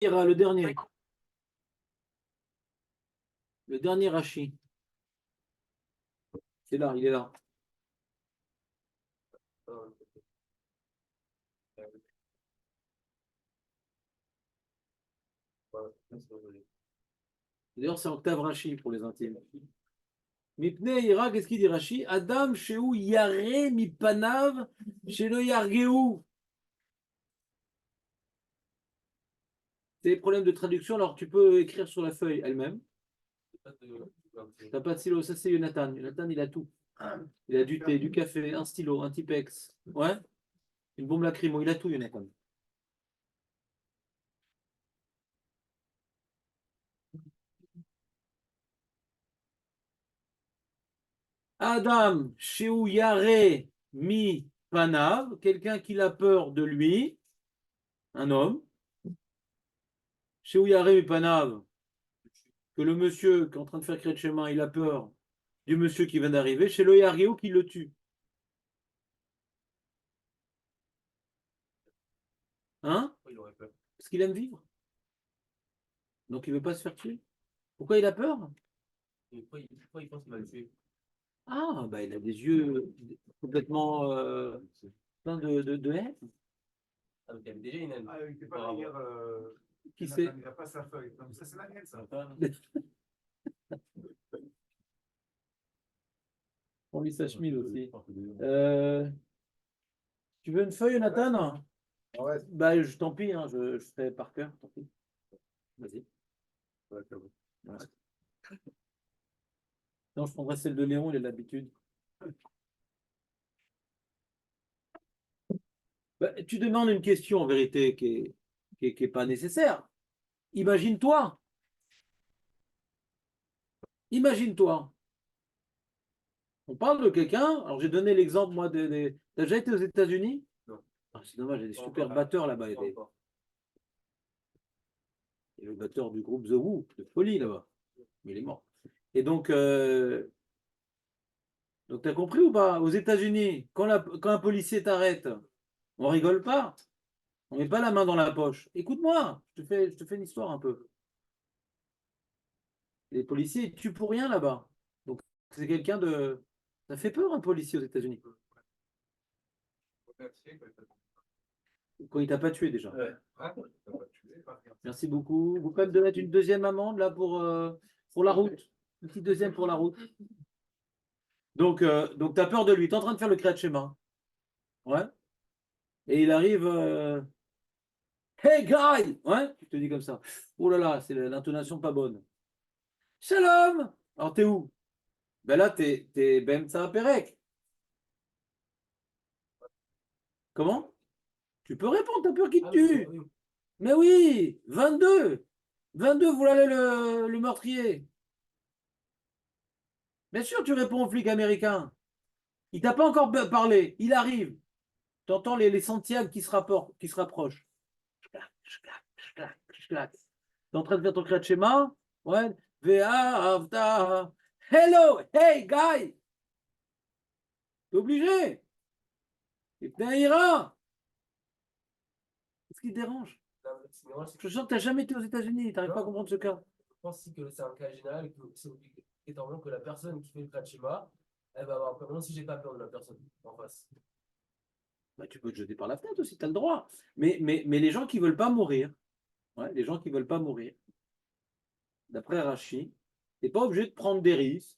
ira le dernier. Le dernier Rashi. C'est là, il est là. D'ailleurs, c'est octave Rashi pour les intimes. Mipne ira, qu'est-ce qu'il dit Rashi? Adam shehu yare mipanav shelo yargeu. C'est des problèmes de traduction, alors tu peux écrire sur la feuille elle-même. T'as pas de stylo, ça c'est Jonathan. Jonathan, il a tout. Il a du thé, du café, un stylo, un Tipex. Ouais, une bombe lacrymo, il a tout, Jonathan. Adam, Sheu Yare Mi Panav, quelqu'un qui a peur de lui, un homme. Sheu Yare Mi Panav, que le monsieur qui est en train de faire créer de chemin, il a peur du monsieur qui vient d'arriver. Chez le Yargeo qui le tue. Hein? Parce qu'il aime vivre. Donc il ne veut pas se faire tuer. Pourquoi il a peur? Pourquoi il pense qu'il va le tuer? Ah, bah il a des yeux complètement pleins de haine. Ah, donc il y avait déjà une haine. Ah, il n'était pas là hier. Qui c'est? Il n'a pas sa feuille. Non, ça, c'est la mienne, ça. On lit sa chemise aussi. Tu veux une feuille, Nathan? Ouais. Bah, tant pis, hein, je ferai par cœur, tant pis. Vas-y. Ouais. Non, je prendrai celle de Léon, il a l'habitude. Bah, tu demandes une question en vérité qui est pas nécessaire. Imagine-toi, imagine-toi. On parle de quelqu'un, alors j'ai donné l'exemple, moi, T'as déjà été aux États-Unis? Non. Ah, c'est dommage, il y a des super batteurs là-bas. Il y a le batteur du groupe The Who, de folie là-bas. Mais il est mort. Et donc tu as compris ou pas? Aux États-Unis, quand un policier t'arrête, on rigole pas. On met pas la main dans la poche. Écoute-moi, je te fais une histoire un peu. Les policiers, ils tuent pour rien là-bas. Donc c'est quelqu'un de. Ça fait peur un policier aux États-Unis. Quand il t'a pas tué déjà. Ouais. Merci beaucoup. Vous pouvez me donner une deuxième amende là pour la route. Une petite deuxième pour la route. Donc tu as peur de lui. Tu es en train de faire le créa de schéma. Ouais. Et il arrive. Hey guy! Ouais, tu te dis comme ça. Oh là là, c'est l'intonation pas bonne. Shalom! Alors t'es où? Ben là, t'es Ben Perek. Comment? Tu peux répondre, t'as peur qu'il te tue. Oui. Mais oui, 22. 22, voilà le meurtrier. Bien sûr, tu réponds au flic américain. Il t'a pas encore parlé. Il arrive. Tu entends les Santiago qui se rapprochent. T'es en train de faire ton cri de schéma? Ouais. VA, Avda. Hello, hey, guy! T'es obligé. Et t'es un Iran. Qu'est-ce qui te dérange? Je sens que t'as jamais été aux États-Unis. T'arrives pas à comprendre ce cas. Je pense que c'est un cas général et que c'est étant donné que la personne qui fait le cas de schéma, elle va avoir peur. Même si j'ai pas peur de la personne en face. Bah, tu peux te jeter par la fenêtre aussi, tu as le droit. Mais les gens qui ne veulent pas mourir, ouais, les gens qui ne veulent pas mourir, d'après Rachid, tu n'es pas obligé de prendre des risques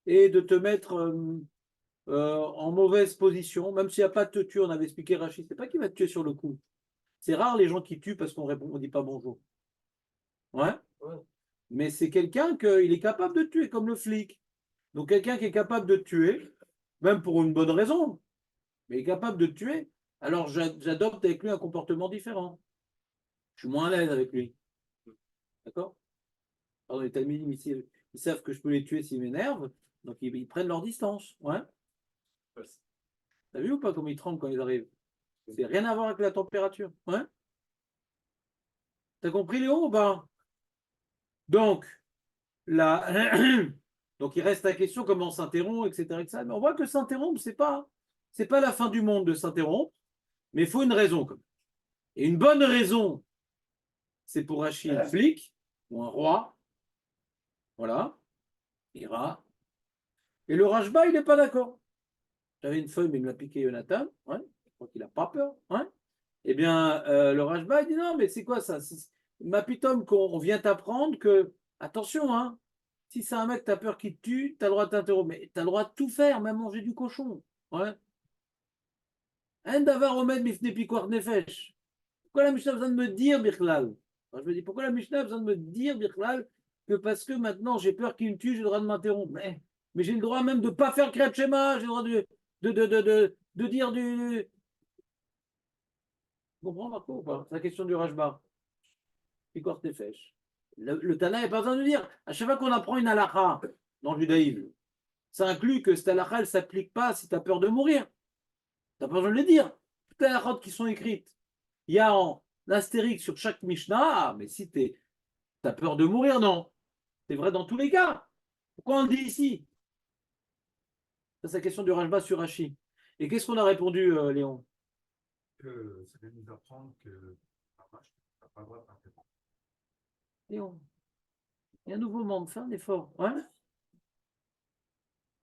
et de te mettre en mauvaise position, même s'il n'y a pas de te tuer, on avait expliqué Rachid, c'est pas qu'il va te tuer sur le coup. C'est rare les gens qui tuent parce qu'on répond, on dit pas bonjour. Ouais. Ouais. Mais c'est quelqu'un qu'il est capable de tuer, comme le flic. Donc quelqu'un qui est capable de tuer, même pour une bonne raison, mais est capable de tuer, alors j'adopte avec lui un comportement différent. Je suis moins à l'aise avec lui. D'accord? Alors, les Tamilim ici, ils savent que je peux les tuer s'ils m'énervent, donc ils prennent leur distance. Ouais. T'as vu ou pas comment ils tremblent quand ils arrivent? C'est rien à voir avec la température. Ouais. T'as compris, Léon, ou pas? Donc, là, donc il reste la question comment on s'interrompt, etc., etc. Mais on voit que s'interrompre, c'est pas la fin du monde de s'interrompre, mais il faut une raison. Et une bonne raison c'est pour Rachi un flic ou un roi. Voilà. Ira. Et le Rajba, il n'est pas d'accord. J'avais une feuille, mais il me l'a piqué Jonathan. Ouais. Je crois qu'il n'a pas peur. Ouais. Eh bien, le Rajba, il dit non, mais c'est quoi ça? Ma pitom, qu'on vient t'apprendre que, attention, hein, si c'est un mec, t'as peur qu'il te tue, t'as le droit de t'interrompre. Mais t'as le droit de tout faire, même manger du cochon. Ouais. Un davar omed mifne pikwar nefesh. Pourquoi la Mishnah a besoin de me dire, Birklal? Je me dis, pourquoi la Mishnah a besoin de me dire, Birklal, que parce que maintenant j'ai peur qu'il me tue, j'ai le droit de m'interrompre. Mais j'ai le droit même de ne pas faire Kriyat Shema, j'ai le droit de dire du. Vous comprenez, Marco, ou pas? C'est la question du Rajba. Pikwar nefesh. Le Tana n'a pas besoin de dire. À chaque fois qu'on apprend une halakha dans le judaïsme, ça inclut que cette halakha, elle ne s'applique pas si tu as peur de mourir. Tu n'as pas besoin de le dire. Toutes les halakhot qui sont écrites, il y a en astérix sur chaque Mishnah, mais si tu as peur de mourir, non. C'est vrai dans tous les cas. Pourquoi on le dit ici? Ça, c'est la question du Rajba sur Rashi. Et qu'est-ce qu'on a répondu, Léon? Que ça vient nous apprendre que la vache n'a pas le droit de faire. Léon, il y a un nouveau membre, fais un effort. Ouais.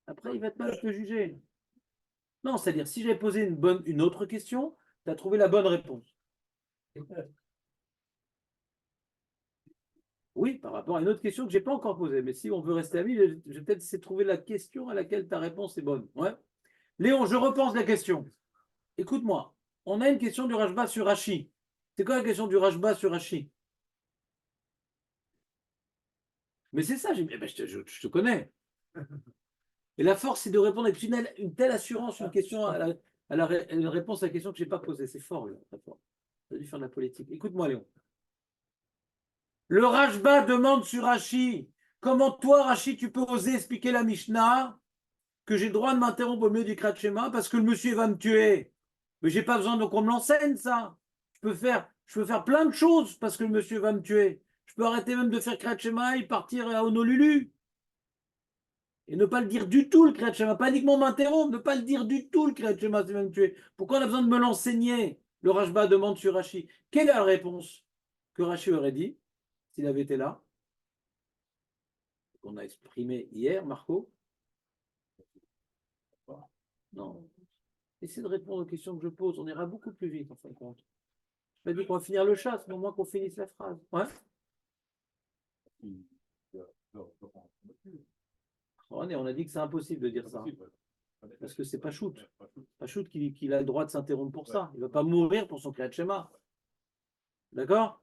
Après, il va être mal te juger. Non, c'est-à-dire, si j'avais posé une autre question, tu as trouvé la bonne réponse. Oui, par rapport à une autre question que je n'ai pas encore posée. Mais si on veut rester amis, je vais peut-être essayer de trouver la question à laquelle ta réponse est bonne. Ouais. Léon, je repense la question. Écoute-moi, on a une question du Rajba sur Rashi. C'est quoi la question du Rajba sur Rashi? Mais c'est ça, eh ben, je te connais. Et la force, c'est de répondre avec une telle assurance, une question une réponse à la question que je n'ai pas posée. C'est fort, là, très fort. Tu as dû faire de la politique. Écoute-moi, Léon. Le Rajba demande sur Rashi, comment toi, Rashi, tu peux oser expliquer la Mishnah que j'ai le droit de m'interrompre au milieu du Kriyat Shema parce que le monsieur va me tuer. Mais j'ai pas besoin qu'on me l'enseigne, ça. Je peux faire plein de choses parce que le monsieur va me tuer. Je peux arrêter même de faire Kriyat Shema et partir à Honolulu. Et ne pas le dire du tout, le Kriyat Shema. Pas uniquement m'interrompre, ne pas le dire du tout, le Kriyat Shema, c'est même tuer. Pourquoi on a besoin de me l'enseigner? Le Rajba demande sur Rashi. Quelle est la réponse que Rashi aurait dit s'il avait été là? Qu'on a exprimé hier, Marco? Non. Essayez de répondre aux questions que je pose. On ira beaucoup plus vite, en fin de compte. Je pas dit qu'on va finir le chat, mais au moins qu'on finisse la phrase. Ouais. On a dit que c'est impossible de dire ça. Parce que c'est pas shoot. Pas shoot qu'il a le droit de s'interrompre pour ça. Il ne va pas mourir pour son Kriyat Shema. D'accord?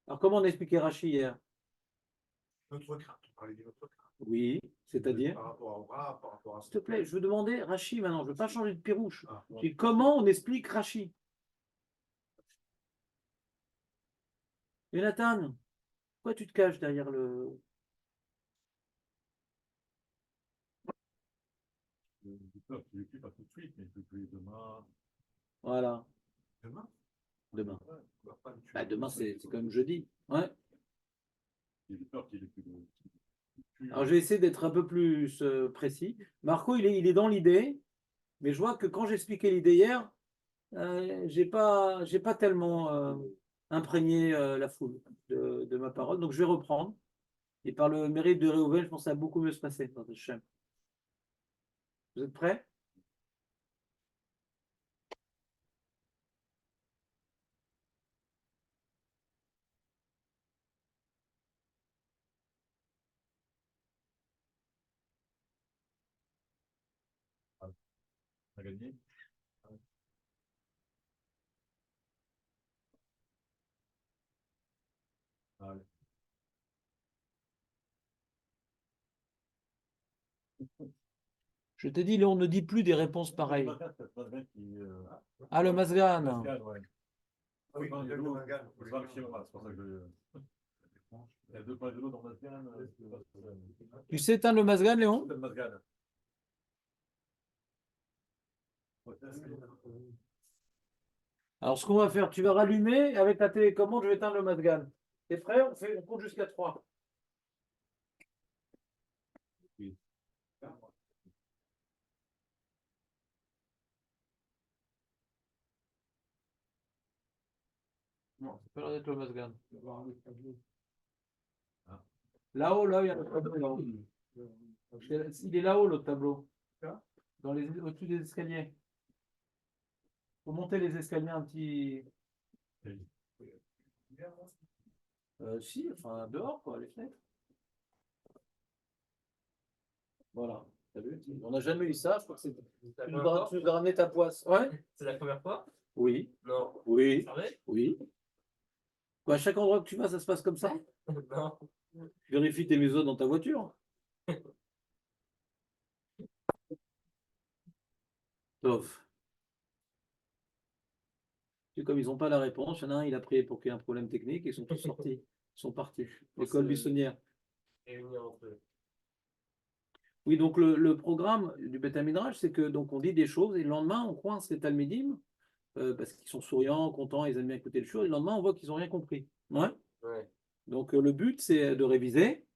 Alors, comment on a expliqué Rashi hier? Notre crainte, on parlait de notre crainte. Oui, c'est-à-dire? Par rapport au bras, par rapport à. S'il te plaît, je veux demander Rashi maintenant. Je ne veux pas changer de pirouche. Ah, Je dis, comment on explique Rashi? Jonathan, pourquoi tu te caches derrière le. J'ai peur qu'il l'écrit pas tout de suite, mais il peut tuer demain. Voilà. Demain? Demain. Ouais, on va pas le tuer. Bah, demain, c'est comme jeudi. Ouais. J'ai peur qu'il ait plus de. Alors, je vais essayer d'être un peu plus précis. Marco, il est dans l'idée, mais je vois que quand j'expliquais l'idée hier, j'ai pas tellement imprégné la foule de ma parole. Donc, je vais reprendre. Et par le mérite de Réhouven, je pense que ça va beaucoup mieux se passer dans ce chaîne. Vous êtes prêts? On a gagné? Allez. Je t'ai dit, on ne dit plus des réponses pareilles. Ah, le Mazgan. Oui, il y a le Mazgan. C'est pour ça que je. Il y a 2 pages de l'eau dans Mazgan. Tu sais éteindre le Mazgan, Léon? Le Mazgan. Alors, ce qu'on va faire, tu vas rallumer avec ta télécommande, je vais éteindre le Mazgan. T'es prêt? On compte jusqu'à 3. Oui. Non, Peut-être le Masgan. Là-haut, là, il y a le tableau. Là-haut. Il est là-haut, le tableau. Au-dessus des escaliers. Faut monter les escaliers un petit. Si, enfin dehors, quoi, les fenêtres. Voilà. T'as vu? On n'a jamais eu ça, je crois que c'est. Tu nous as ramené ta poisse. Ouais? C'est la première fois? Oui. Non. Oui. C'est vrai? Oui. Quoi, à chaque endroit que tu vas, ça se passe comme ça? Non. Vérifie tes mésos dans ta voiture. Sauf. Comme ils n'ont pas la réponse, il y en a un, il a pris pour qu'il y ait un problème technique, ils sont tous sortis. Ils sont partis. L'école buissonnière. Réunir entre eux. Oui, donc le programme du Beth Midrash, c'est que donc on dit des choses et le lendemain, on coince les Talmidim parce qu'ils sont souriants, contents, ils aiment bien écouter le show. Et le lendemain, on voit qu'ils n'ont rien compris. Ouais. Ouais. Donc le but, c'est de réviser.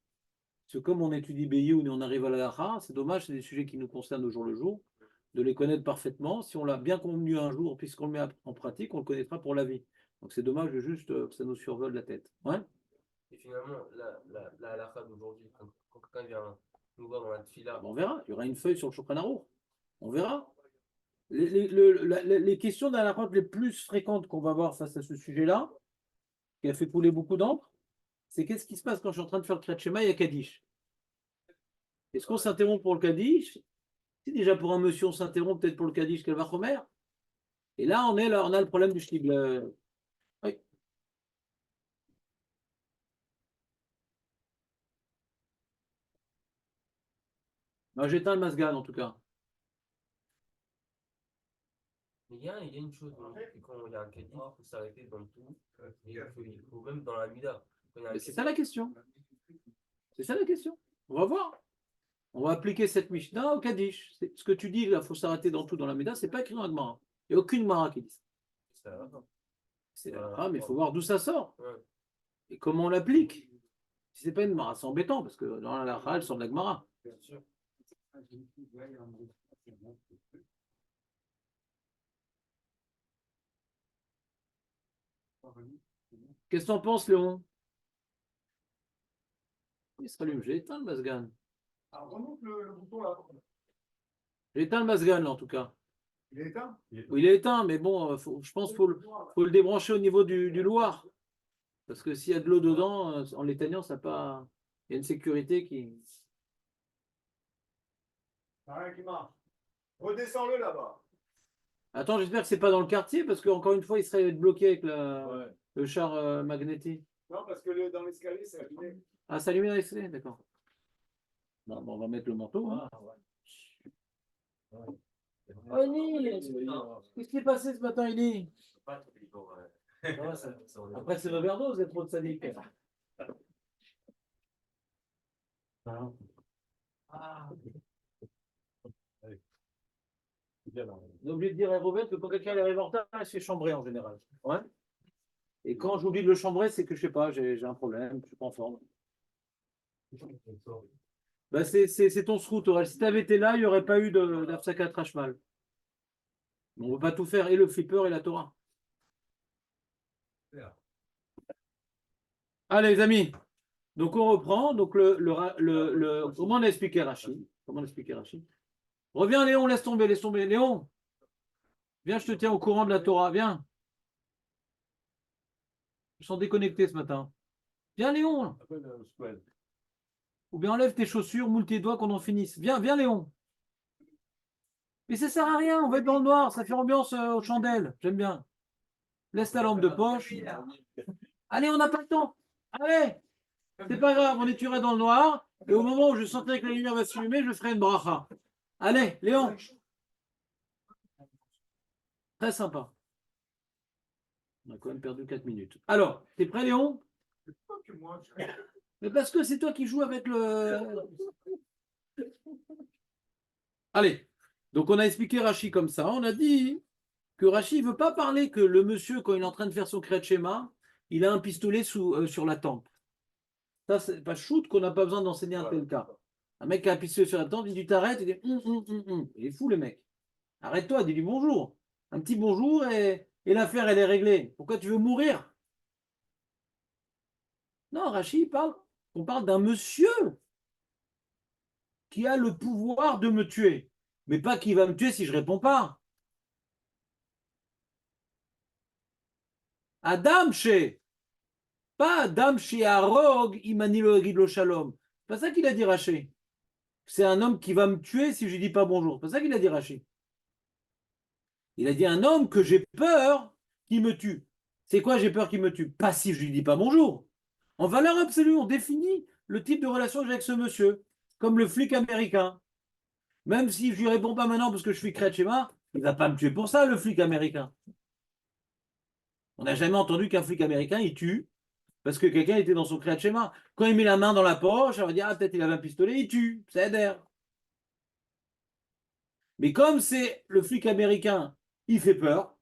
Parce que comme on étudie Beyoun et on arrive à la Lacha, c'est dommage, c'est des sujets qui nous concernent au jour le jour, de les connaître parfaitement. Si on l'a bien convenu un jour, puisqu'on le met en pratique, on le connaîtra pour la vie. Donc c'est dommage de juste que ça nous survole la tête. Ouais. Et finalement, la halakha d'aujourd'hui, quand quelqu'un vient nous voir dans la tefila. On verra. Il y aura une feuille sur le Shulchan Aruch. On verra. Les questions d'halakha les plus fréquentes qu'on va voir face à ce sujet-là, qui a fait couler beaucoup d'encre, c'est qu'est-ce qui se passe quand je suis en train de faire le Kriyat Shema et à Kaddish. Est-ce qu'on s'interrompt pour le Kaddish? Si déjà pour un monsieur, on s'interrompt peut-être pour le Kaddish qu'elle va Chomer. Et là, on a le problème du Shtibler. Oui. Moi, j'éteins le Masgan en tout cas. Mais il y a une chose, c'est quand il y a un caddie, il faut s'arrêter dans le tout. Et il faut même dans la mida. C'est ça la question. C'est ça la question. On va voir. On va appliquer cette Mishnah au Kaddish. Ce que tu dis, là, il faut s'arrêter dans tout dans la Mida, c'est pas écrit dans la Gemara. Il n'y a aucune Mara qui dit ça. C'est la Mara, mais il faut voir d'où ça sort. Ouais. Et comment on l'applique. Si c'est pas une Mara, c'est embêtant, parce que dans la Mara, elle sort de la Gemara. Bien sûr. Qu'est-ce que t'en penses, Léon? Il se rallume, j'ai éteint le Masgan. Alors, remonte le bouton là. J'ai éteint le Masgan, là, en tout cas. Il est éteint? Oui, il est éteint, mais bon, je pense qu'il faut le débrancher au niveau du Loir. Parce que s'il y a de l'eau dedans, en l'éteignant, ça pas. Il y a une sécurité qui. Rien qui marche. Redescends-le là-bas. Attends, j'espère que c'est pas dans le quartier, parce qu'encore une fois, il serait bloqué avec le char magnétique. Non, parce que dans l'escalier, c'est allumé. Ah, ça allumé dans l'escalier, d'accord. Non, bon, on va mettre le manteau. Hein. Oh, Eli, qu'est-ce qui est passé ce matin, Eli? Après, c'est l'overdose, vous êtes trop de sadique. J'ai oublié de dire à Robert que quand quelqu'un arrive en retard, il se fait chambrer en général. Ouais. Et quand j'oublie de le chambrer, c'est que je sais pas, j'ai un problème, je ne suis pas en forme. Bah c'est ton sroute, Aurel. Si tu avais été là, il n'y aurait pas eu d'Afsaka Trashmal. On ne peut pas tout faire, et le flipper et la Torah. Allez, les amis. Donc on reprend. Donc comment on a expliqué Rachid? Comment on a expliqué Rachid? Reviens, Léon, laisse tomber, laisse tomber. Léon, viens, je te tiens au courant de la Torah. Viens. Ils sont déconnectés ce matin. Viens, Léon. Ou bien enlève tes chaussures, moule tes doigts qu'on en finisse. Viens, viens, Léon. Mais ça sert à rien, on va être dans le noir, ça fait ambiance aux chandelles. J'aime bien. Laisse ta lampe de poche. Allez, on n'a pas le temps. Allez, c'est pas grave, on étudiera dans le noir. Et au moment où je sentirai que la lumière va s'allumer, je ferai une bracha. Allez, Léon. Très sympa. On a quand même perdu 4 minutes. Alors, t'es prêt, Léon? Mais parce que c'est toi qui joues avec le. Allez, donc on a expliqué Rachi comme ça. On a dit que Rachi ne veut pas parler que le monsieur, quand il est en train de faire son Kriyat Shema, il a un pistolet sur la tempe. Ça, c'est pas shoot qu'on n'a pas besoin d'enseigner un tel cas. Un mec qui a un pistolet sur la tempe, il dit tu t'arrêtes, il dit Il est fou le mec. Arrête-toi, dis-lui bonjour. Un petit bonjour et l'affaire elle est réglée. Pourquoi tu veux mourir? Non, Rachid parle, on parle d'un monsieur qui a le pouvoir de me tuer, mais pas qui va me tuer si je réponds pas. Adam chez, pas Adam chez Arog, Imanilo Egidlo Shalom. C'est pas ça qu'il a dit Rachid. C'est un homme qui va me tuer si je lui dis pas bonjour. C'est pas ça qu'il a dit Rachid. Il a dit un homme que j'ai peur qu'il me tue. C'est quoi j'ai peur qu'il me tue? Pas si je lui dis pas bonjour. En valeur absolue, on définit le type de relation que j'ai avec ce monsieur, comme le flic américain. Même si je lui réponds pas maintenant parce que je suis Kretschema, il va pas me tuer pour ça, le flic américain. On n'a jamais entendu qu'un flic américain, il tue parce que quelqu'un était dans son Kretschema. Quand il met la main dans la poche, on va dire, ah, peut-être il avait un pistolet, il tue. Ça aide. Mais comme c'est le flic américain, il fait peur,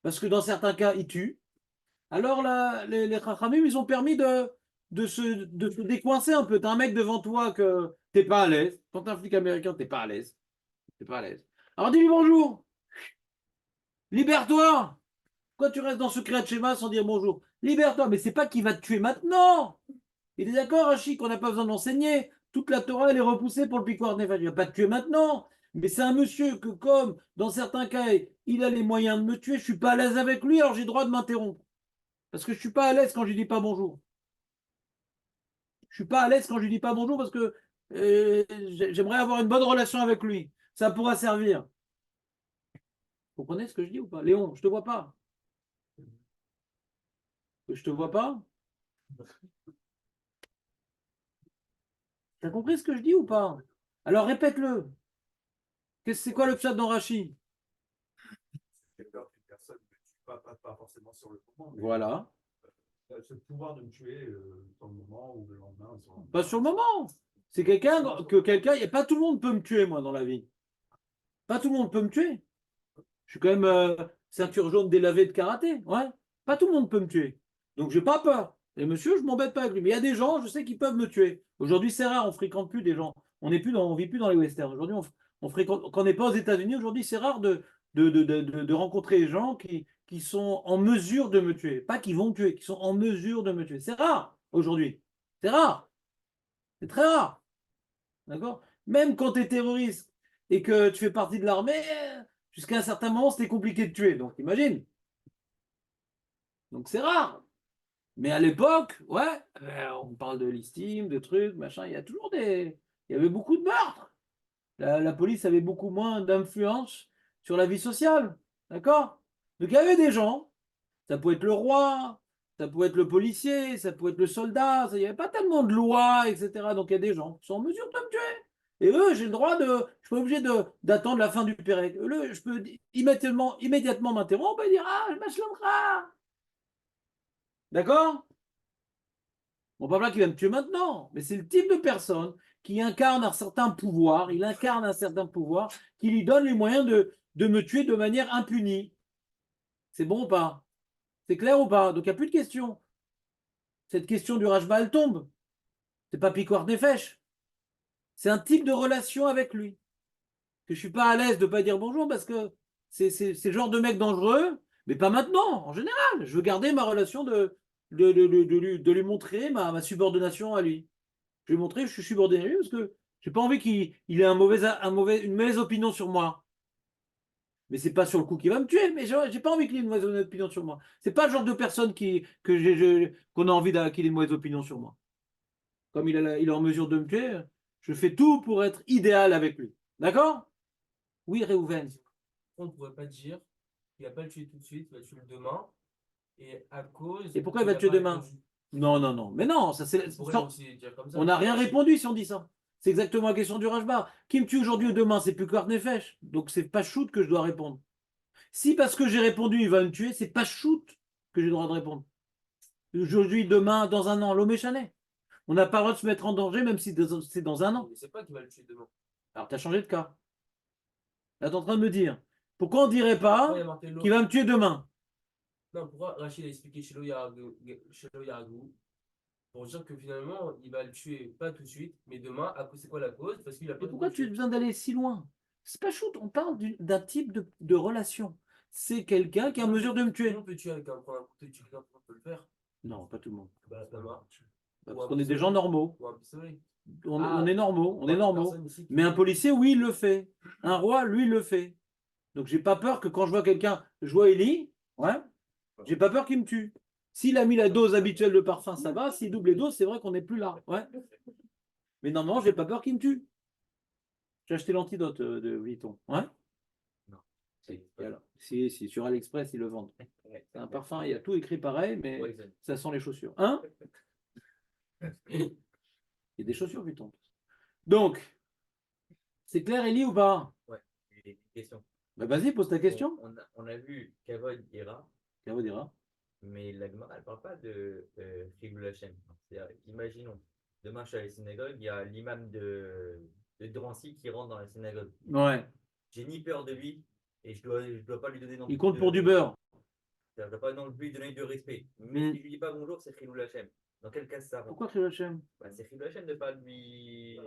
parce que dans certains cas, il tue. Alors là, les Chachamim, ils ont permis de se décoincer un peu. T'as un mec devant toi que t'es pas à l'aise. Quand t'es un flic américain, t'es pas à l'aise. T'es pas à l'aise. Alors dis-lui bonjour. Libère-toi. Pourquoi tu restes dans ce créat de schéma sans dire bonjour? Libère-toi. Mais c'est pas qu'il va te tuer maintenant. Il est d'accord, Rachid, qu'on n'a pas besoin d'enseigner. Toute la Torah, elle est repoussée pour le piquoir de Nefesh. Il ne va pas te tuer maintenant. Mais c'est un monsieur que, comme dans certains cas, il a les moyens de me tuer, je ne suis pas à l'aise avec lui, alors j'ai le droit de m'interrompre. Parce que je ne suis pas à l'aise quand je lui dis pas bonjour. Je ne suis pas à l'aise quand je lui dis pas bonjour parce que j'aimerais avoir une bonne relation avec lui. Ça pourra servir. Vous comprenez ce que je dis ou pas? Léon, je ne te vois pas. Je te vois pas? T'as compris ce que je dis ou pas? Alors répète-le. C'est quoi le pshat dans Rachid? J'ai peur qu'une personne ne me tue pas forcément sur le moment, mais Voilà. ce pouvoir de me tuer sur le moment ou le lendemain. Pas sur le moment. C'est quelqu'un que quelqu'un. Pas tout le monde peut me tuer, moi, dans la vie. Pas tout le monde peut me tuer. Je suis quand même ceinture jaune délavée de karaté. Ouais. Pas tout le monde peut me tuer. Donc j'ai pas peur. Et monsieur, je m'embête pas avec lui. Mais il y a des gens, je sais qu'ils peuvent me tuer. Aujourd'hui, c'est rare, on fréquente plus des gens. On vit plus dans les westerns. Aujourd'hui, on fréquente. Quand on n'est pas aux États-Unis, aujourd'hui, c'est rare de rencontrer des gens qui sont en mesure de me tuer. Pas qui vont me tuer, qui sont en mesure de me tuer. C'est rare aujourd'hui. C'est rare. C'est très rare. D'accord? Même quand tu es terroriste et que tu fais partie de l'armée, jusqu'à un certain moment, c'était compliqué de tuer. Donc, imagine. Donc, c'est rare. Mais à l'époque, ouais, on parle de l'estime, de trucs, machin. Il y a toujours des. Il y avait beaucoup de meurtres. La police avait beaucoup moins d'influence sur la vie sociale. D'accord? Donc, il y avait des gens. Ça pouvait être le roi, ça pouvait être le policier, ça pouvait être le soldat. Il n'y avait pas tellement de lois, etc. Donc il y a des gens qui sont en mesure de me tuer. Et eux, j'ai le droit de. Je ne suis pas obligé d'attendre la fin du Pérec. Eux, je peux immédiatement m'interrompre et dire ah, je m'achèterai. D'accord? Bon, pas là qui va me tuer maintenant, mais c'est le type de personne qui incarne un certain pouvoir, il incarne un certain pouvoir qui lui donne les moyens de me tuer de manière impunie. C'est bon ou pas? C'est clair ou pas? Donc il n'y a plus de questions. Cette question du Rajba, elle tombe. C'est pas piquoir des fèches. C'est un type de relation avec lui. Que je suis pas à l'aise de pas dire bonjour parce que c'est le genre de mec dangereux, mais pas maintenant, en général. Je veux garder ma relation de lui montrer ma subordination à lui. Je vais lui montrer que je suis subordonné à lui parce que j'ai pas envie qu'il ait une mauvaise opinion sur moi. Mais c'est pas sur le coup qu'il va me tuer, mais j'ai pas envie qu'il ait une mauvaise opinion sur moi. C'est pas le genre de personne qu'on a envie qu'il ait une mauvaise opinion sur moi. Comme il est en mesure de me tuer, je fais tout pour être idéal avec lui. D'accord? Oui, Réhouven. On ne pourrait pas dire qu'il va pas le tuer tout de suite, il va le tuer demain. Et à cause. Et pourquoi il va te tuer demain? Non, non, non. Mais non, on n'a rien répondu si on dit ça. C'est exactement la question du Rajbar. Qui me tue aujourd'hui ou demain, c'est plus Nefesh. Donc c'est pas shoot que je dois répondre. Si parce que j'ai répondu, il va me tuer, c'est pas shoot que j'ai le droit de répondre. Aujourd'hui, demain, dans un an, l'homme est chané. On n'a pas le droit de se mettre en danger, même si c'est dans un an. Mais c'est pas qu'il va le tuer demain. Alors, tu as changé de cas. Là, tu es en train de me dire, pourquoi on ne dirait pas qu'il va me tuer demain? Non, pourquoi Rachid a expliqué Shelo Yaragou pour dire que finalement, il va le tuer pas tout de suite, mais demain, c'est quoi la cause? Parce qu'il a pas Et pourquoi tu as besoin d'aller si loin? C'est pas shoot, on parle d'un type de relation. C'est quelqu'un qui est en mesure de me tuer. Tout le monde peut tuer avec un couteau, tu peux le faire. Non, pas tout le monde. Bah, ça marche. Parce qu'on est des gens normaux. Ou un pistolet. On est normaux, on est Une normaux. personne ici qui- Mais un policier, oui, il le fait. Un roi, lui, il le fait. Donc, j'ai pas peur que quand je vois quelqu'un, je vois Ellie, ouais, j'ai pas peur qu'il me tue. S'il a mis la dose habituelle de parfum, ça va. S'il double les doses, c'est vrai qu'on n'est plus là. Ouais. Mais normalement, j'ai pas peur qu'il me tue. J'ai acheté l'antidote de Vuitton. Ouais. Non. Et alors, si, sur AliExpress, ils le vendent. C'est un parfum, il y a tout écrit pareil, mais Ouais, ça sent les chaussures. Hein? Il y a des chaussures Vuitton. Donc, c'est clair, Ellie, ou pas? Ouais, j'ai des questions. Bah, vas-y, pose ta question. On a vu Kavod Ira, Qu'elle vous dira. mais la Gemara, elle ne parle pas de Chilul Hashem. C'est-à-dire, imaginons, demain je suis à la synagogue, il y a l'imam de Drancy qui rentre dans la synagogue. Ouais. J'ai ni peur de lui et je dois pas lui donner non Il plus compte de- pour du beurre. Je ne dois pas non plus lui donner de respect. Mais si je lui dis pas bonjour, c'est Chilul Hashem. Dans quel cas ça rentre? Pourquoi Chilul Hashem? Bah, c'est Chilul Hashem de pas lui.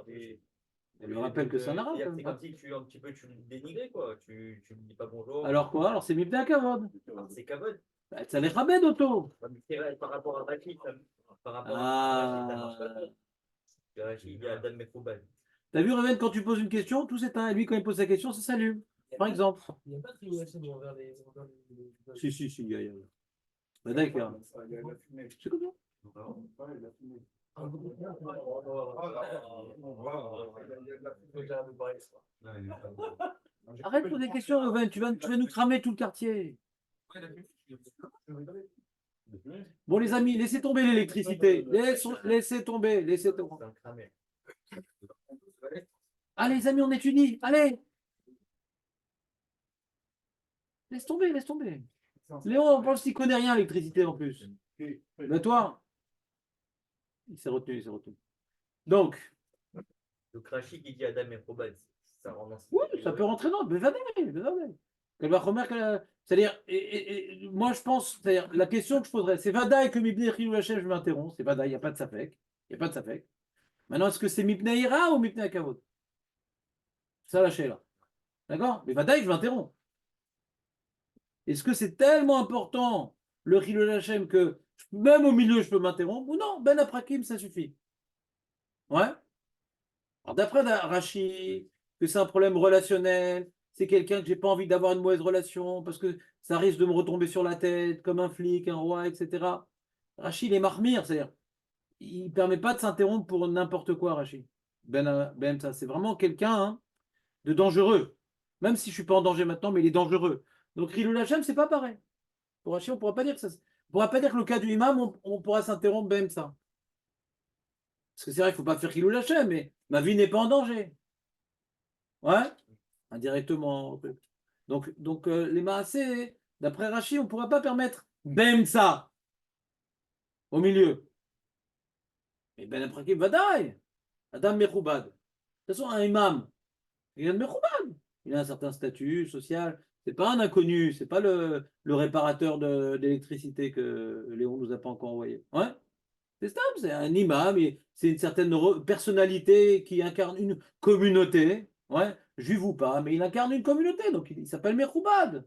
On lui rappelle que c'est un arabe. C'est comme si tu, un petit peu, tu le dénigrais, quoi. Tu lui dis pas bonjour. Alors quoi? Alors c'est Mipnei Kavod. Alors, c'est Kavod. Bah, ça les rabais d'auto. Ouais, mais c'est vrai, par rapport à Rachid, par rapport à Ah. Rachid, ça marche pas trop. Que Rachid, il y a Adam Mekhouban. T'as vu, Réven, quand tu poses une question, tout s'éteint. Et lui, quand il pose sa question, ça s'allume. Par exemple. Il n'y a pas de tribulation envers les. Si, il y a. Bah, d'accord. C'est comme ça. Arrête de poser des questions, Réven. Tu vas nous cramer tout le quartier. Bon, les amis, laissez tomber l'électricité. Laissez tomber. Laissez tomber. C'est un cramé. Allez, les amis, on étudie. Allez. Laisse tomber, laisse tomber. Léon, on pense qu'il connaît rien à l'électricité en plus. Mais toi, il s'est retenu, il s'est retenu. Donc, Donc Rachid qui dit Adam Mekhouban, ça rend dans cette oui, ça catégorie. peut rentrer dans. Mais va c'est-à-dire, moi je pense, c'est-à-dire, la question que je poserais, c'est Vadaï que Mipnei Chilul Hashem, je m'interromps, c'est Vadaï, il n'y a pas de Safek. Il n'y a pas de Safek. Maintenant, est-ce que c'est Mipnei Ira ou Mipnei Kavod? Ça, lâchez là. D'accord? Mais Vadaï, je m'interromps. Est-ce que c'est tellement important le Chilul Hashem que même au milieu, je peux m'interrompre? Ou non, Ben Aprakim, ça suffit. Ouais? Alors, d'après Rashi, que c'est un problème relationnel, c'est quelqu'un que j'ai pas envie d'avoir une mauvaise relation parce que ça risque de me retomber sur la tête comme un flic, un roi, etc. Rashi, il est marmire, c'est-à-dire, il ne permet pas de s'interrompre pour n'importe quoi, Rashi. Ça, c'est vraiment quelqu'un de dangereux. Même si je ne suis pas en danger maintenant, mais il est dangereux. Donc, Chilul Hashem, c'est pas pareil. Pour Rashi, on ne pourra pas dire que ça. On pourra pas dire que le cas du imam, on pourra s'interrompre, ben ça. Parce que c'est vrai qu'il ne faut pas faire Chilul Hashem, mais ma vie n'est pas en danger. Ouais, indirectement. Donc les Maasé, d'après Rashi, on ne pourra pas permettre ça au milieu. Et Ben Aprakim Vadaï, Adam Mechoubad. De toute façon, un imam, il a de Mechoubad. Il a un certain statut social. C'est pas un inconnu, c'est pas le réparateur d'électricité que Léon nous a pas encore envoyé. Ouais, c'est stable, c'est un imam, c'est une certaine personnalité qui incarne une communauté. Ouais, juif ou pas, mais il incarne une communauté, donc il s'appelle Mechoubad.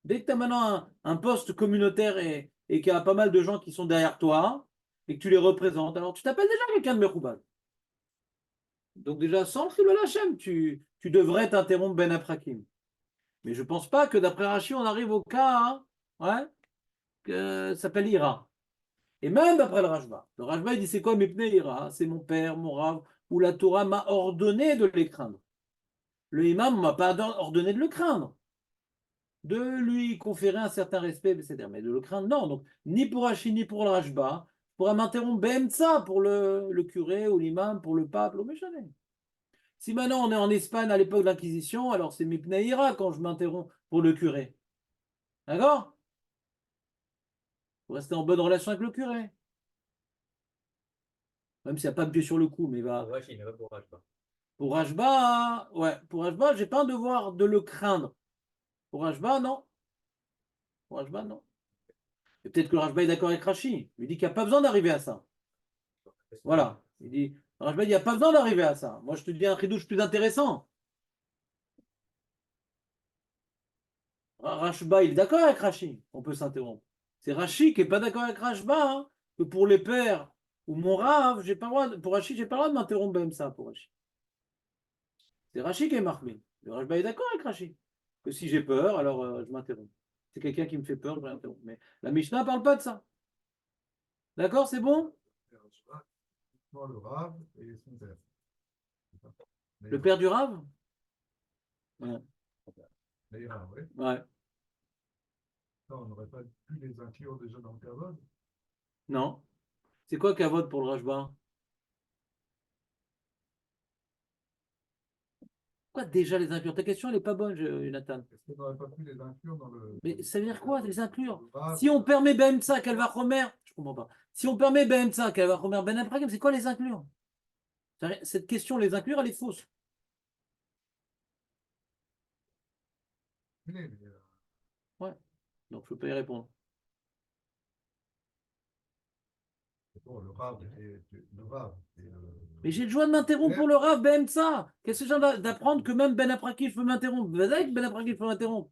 Dès que tu as maintenant un poste communautaire et qu'il y a pas mal de gens qui sont derrière toi et que tu les représentes, alors tu t'appelles déjà quelqu'un de Mechoubad. Donc déjà, sans le Chilul Hashem, tu devrais t'interrompre Ben Aprakim. Mais je ne pense pas que d'après Rashi, on arrive au cas que ça s'appelle Ira. Et même d'après le Rajba. Le Rajba, il dit c'est quoi Mipnei Ira? C'est mon père, mon Rav, où la Torah m'a ordonné de les craindre. Le imam ne m'a pas ordonné de le craindre. De lui conférer un certain respect, etc. Mais de le craindre, non. Donc, ni pour Rashi, ni pour le Rajba, je pourrais m'interrompre ben ça pour le curé ou l'imam, pour le pape, au Méchané. Si maintenant on est en Espagne à l'époque de l'Inquisition, alors c'est Mipnei Ira quand je m'interromps pour le curé. D'accord? Faut rester en bonne relation avec le curé. Même s'il n'y a pas de pied sur le cou, mais va. Pour Rachid, mais pas pour Rachba. Pour Rajba, ouais, pour Rajba, j'ai pas un devoir de le craindre. Pour Rajba, non. Pour Rajba, non. Et peut-être que Rajba est d'accord avec Rashi. Il dit qu'il n'y a pas besoin d'arriver à ça. Voilà. Il dit, Rajba, il n'y a pas besoin d'arriver à ça. Moi, je te dis un chidouche plus intéressant. Rajba, il est d'accord avec Rashi. On peut s'interrompre. C'est Rashi qui n'est pas d'accord avec Rajba, que pour les pères Ou mon Rav, j'ai pas le droit, pour Rachid, j'ai pas le droit de m'interrompre même ça pour Rachid. C'est Rachid qui est marqué. Le Rajba est d'accord avec Rachid. Que si j'ai peur, alors je m'interromps. C'est quelqu'un qui me fait peur, je m'interromps. Mais la Mishnah ne parle pas de ça. D'accord, c'est bon? Le Rav et son père. Le père du Rav? Ouais. Les Rav, oui. Ouais. Non, on n'aurait pas pu les inclure déjà dans le Kavod. Non. C'est quoi Kavod pour le Rajba? Pourquoi déjà les inclure? Ta question, elle n'est pas bonne, Jonathan. Est-ce qu'on n'aurait pas pu les inclure dans le. Mais ça veut dire quoi, les inclure? Le Rav, Si on permet Ben Tzak, qu'elle va remer, je comprends pas. Si on permet Ben Tzak, qu'elle va remer Ben Abraham, c'est quoi les inclure? Cette question, les inclure, elle est fausse. mais, Ouais. Donc, je ne peux pas y répondre. bon, le Rav et le Rav. Mais j'ai le droit de m'interrompre pour le Rav Ben Tzak. Qu'est-ce que j'ai d'apprendre que même Ben Abraham, je peux m'interrompre? Vous savez que Ben Abraham, je peux m'interrompre.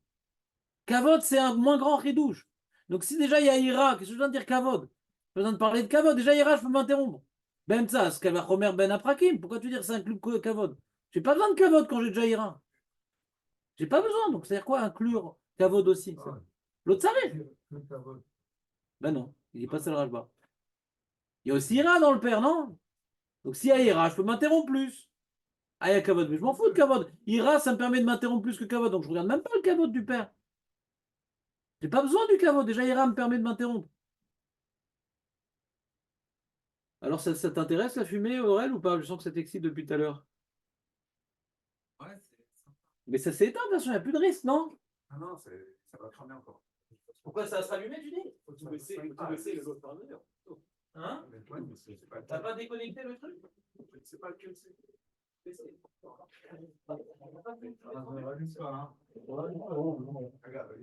Kavod, c'est un moins grand ridouche. Donc, si déjà il y a Ira, qu'est-ce que je viens de dire Kavod? Je besoin de parler de Kavod. Déjà, Ira, je peux m'interrompre. Ben Tzak, ce qu'elle va remer Ben Aprakim. Pourquoi tu dis que c'est un club Kavod? J'ai pas besoin de Kavod quand j'ai déjà Ira. J'ai pas besoin. Donc, c'est-à-dire quoi inclure Kavod aussi? L'autre s'arrête. Ben non, il n'est pas seul Rajba. Il y a aussi Ira dans le père, non? Donc, s'il y a Ira, je peux m'interrompre plus. Ah, il y a Kavod, mais je m'en fous de Kavod. Ira, ça me permet de m'interrompre plus que Kavod. Donc, je regarde même pas le Kavod du père. J'ai pas besoin du Kavod. Déjà, Ira me permet de m'interrompre. Alors, ça t'intéresse la fumée, Aurel, ou pas? Je sens que ça t'excite depuis tout à l'heure. Ouais, Mais ça s'est éteint, de toute façon, il n'y a plus de risque, non? ah non, ça va cramer encore. Pourquoi ça va se rallumer, tu dis? Faut tout baisser le haut-parleur. Hein? T'as pas déconnecté le truc? Je ne sais pas lequel c'est. Ah, ne rallume pas, hein. Regarde,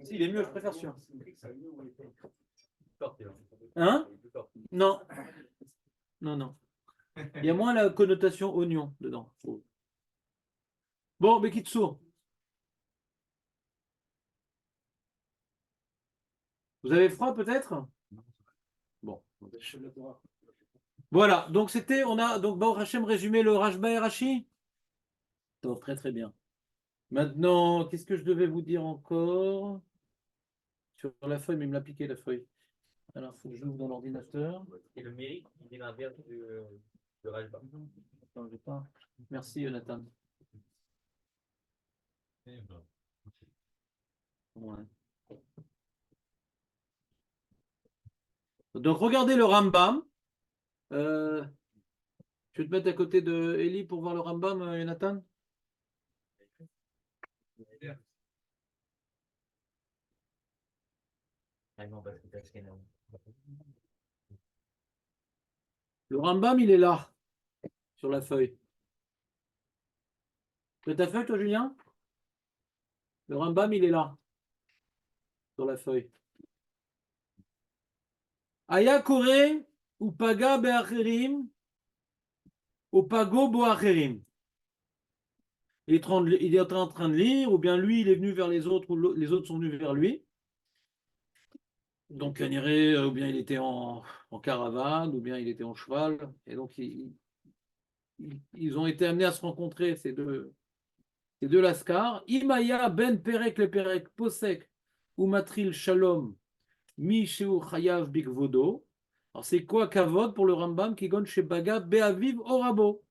si, il est mieux, je préfère celui-là. Hein? Non. Non, non. Il y a moins la connotation oignon dedans. Bon, Bekitsour. Vous avez froid peut-être? Bon. Voilà, donc c'était, on a donc Baruch Hashem résumé le Rajba et Rashi. Très très bien. Maintenant, qu'est-ce que je devais vous dire encore? Sur la feuille, mais il me l'a piqué la feuille. Alors, il faut que je l'ouvre dans l'ordinateur. Et le mérite, il est l'inverse de Rajba. Attends, j'ai pas. Merci, Jonathan. Ouais. Donc, regardez le Rambam. Je vais te mettre à côté de Eli pour voir le Rambam, Jonathan. Le Rambam, il est là, sur la feuille. Tu as ta feuille, toi, Julien? Le Rambam, il est là, sur la feuille. Aya Kore, ou Paga Be'acherim, ou Pago Bo'acherim. Il est en train de lire, ou bien lui, il est venu vers les autres, ou les autres sont venus vers lui. Donc, on irait, ou bien il était en caravane, ou bien il était en cheval. Et donc, ils ont été amenés à se rencontrer, ces deux lascars. Imaya ben Perek le Perek Posek, ou Matril Shalom, Mi Sheu Chayav Bigvodo. Alors, c'est quoi Kavod pour le Rambam qui gonne chez Baga Be'aviv Orabo?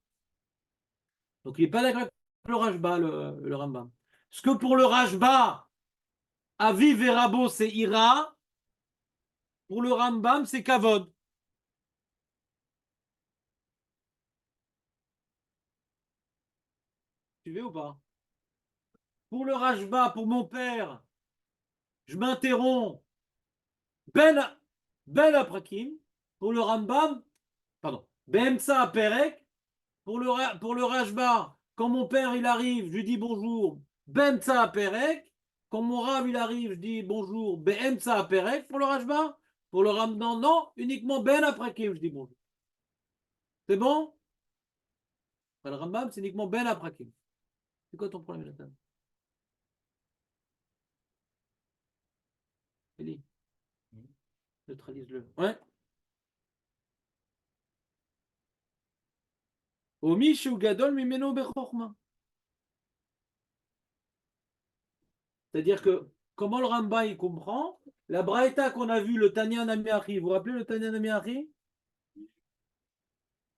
Donc, il n'est pas d'accord avec le Rajba, le Rambam. Parce que pour le Rajba, Aviv et Rabo, c'est Ira. Pour le Rambam, c'est Kavod. Tu veux ou pas? Pour le Rajba, pour mon père, je m'interromps. Ben Aprakim. Pour le Rambam, pardon. Bemsa Perek. Pour le Rajba, quand mon père il arrive, je lui dis bonjour. Bemsa Perek. Quand mon Rav il arrive, je dis bonjour. Bemsa Perek. Pour le Rajba. Pour le Rambam, non. Uniquement Ben Aprakim, je dis bonjour. C'est bon? Le Rambam, c'est uniquement Ben Aprakim. C'est quoi ton problème, Nathan? Eli, neutralise-le. Ouais. Omi shu gadol mimeno bechorma. C'est-à-dire que, comment le Rambam il comprend, la Braïta qu'on a vue, le Tanya Nami Achi, vous vous rappelez le Tanya Nami Achi?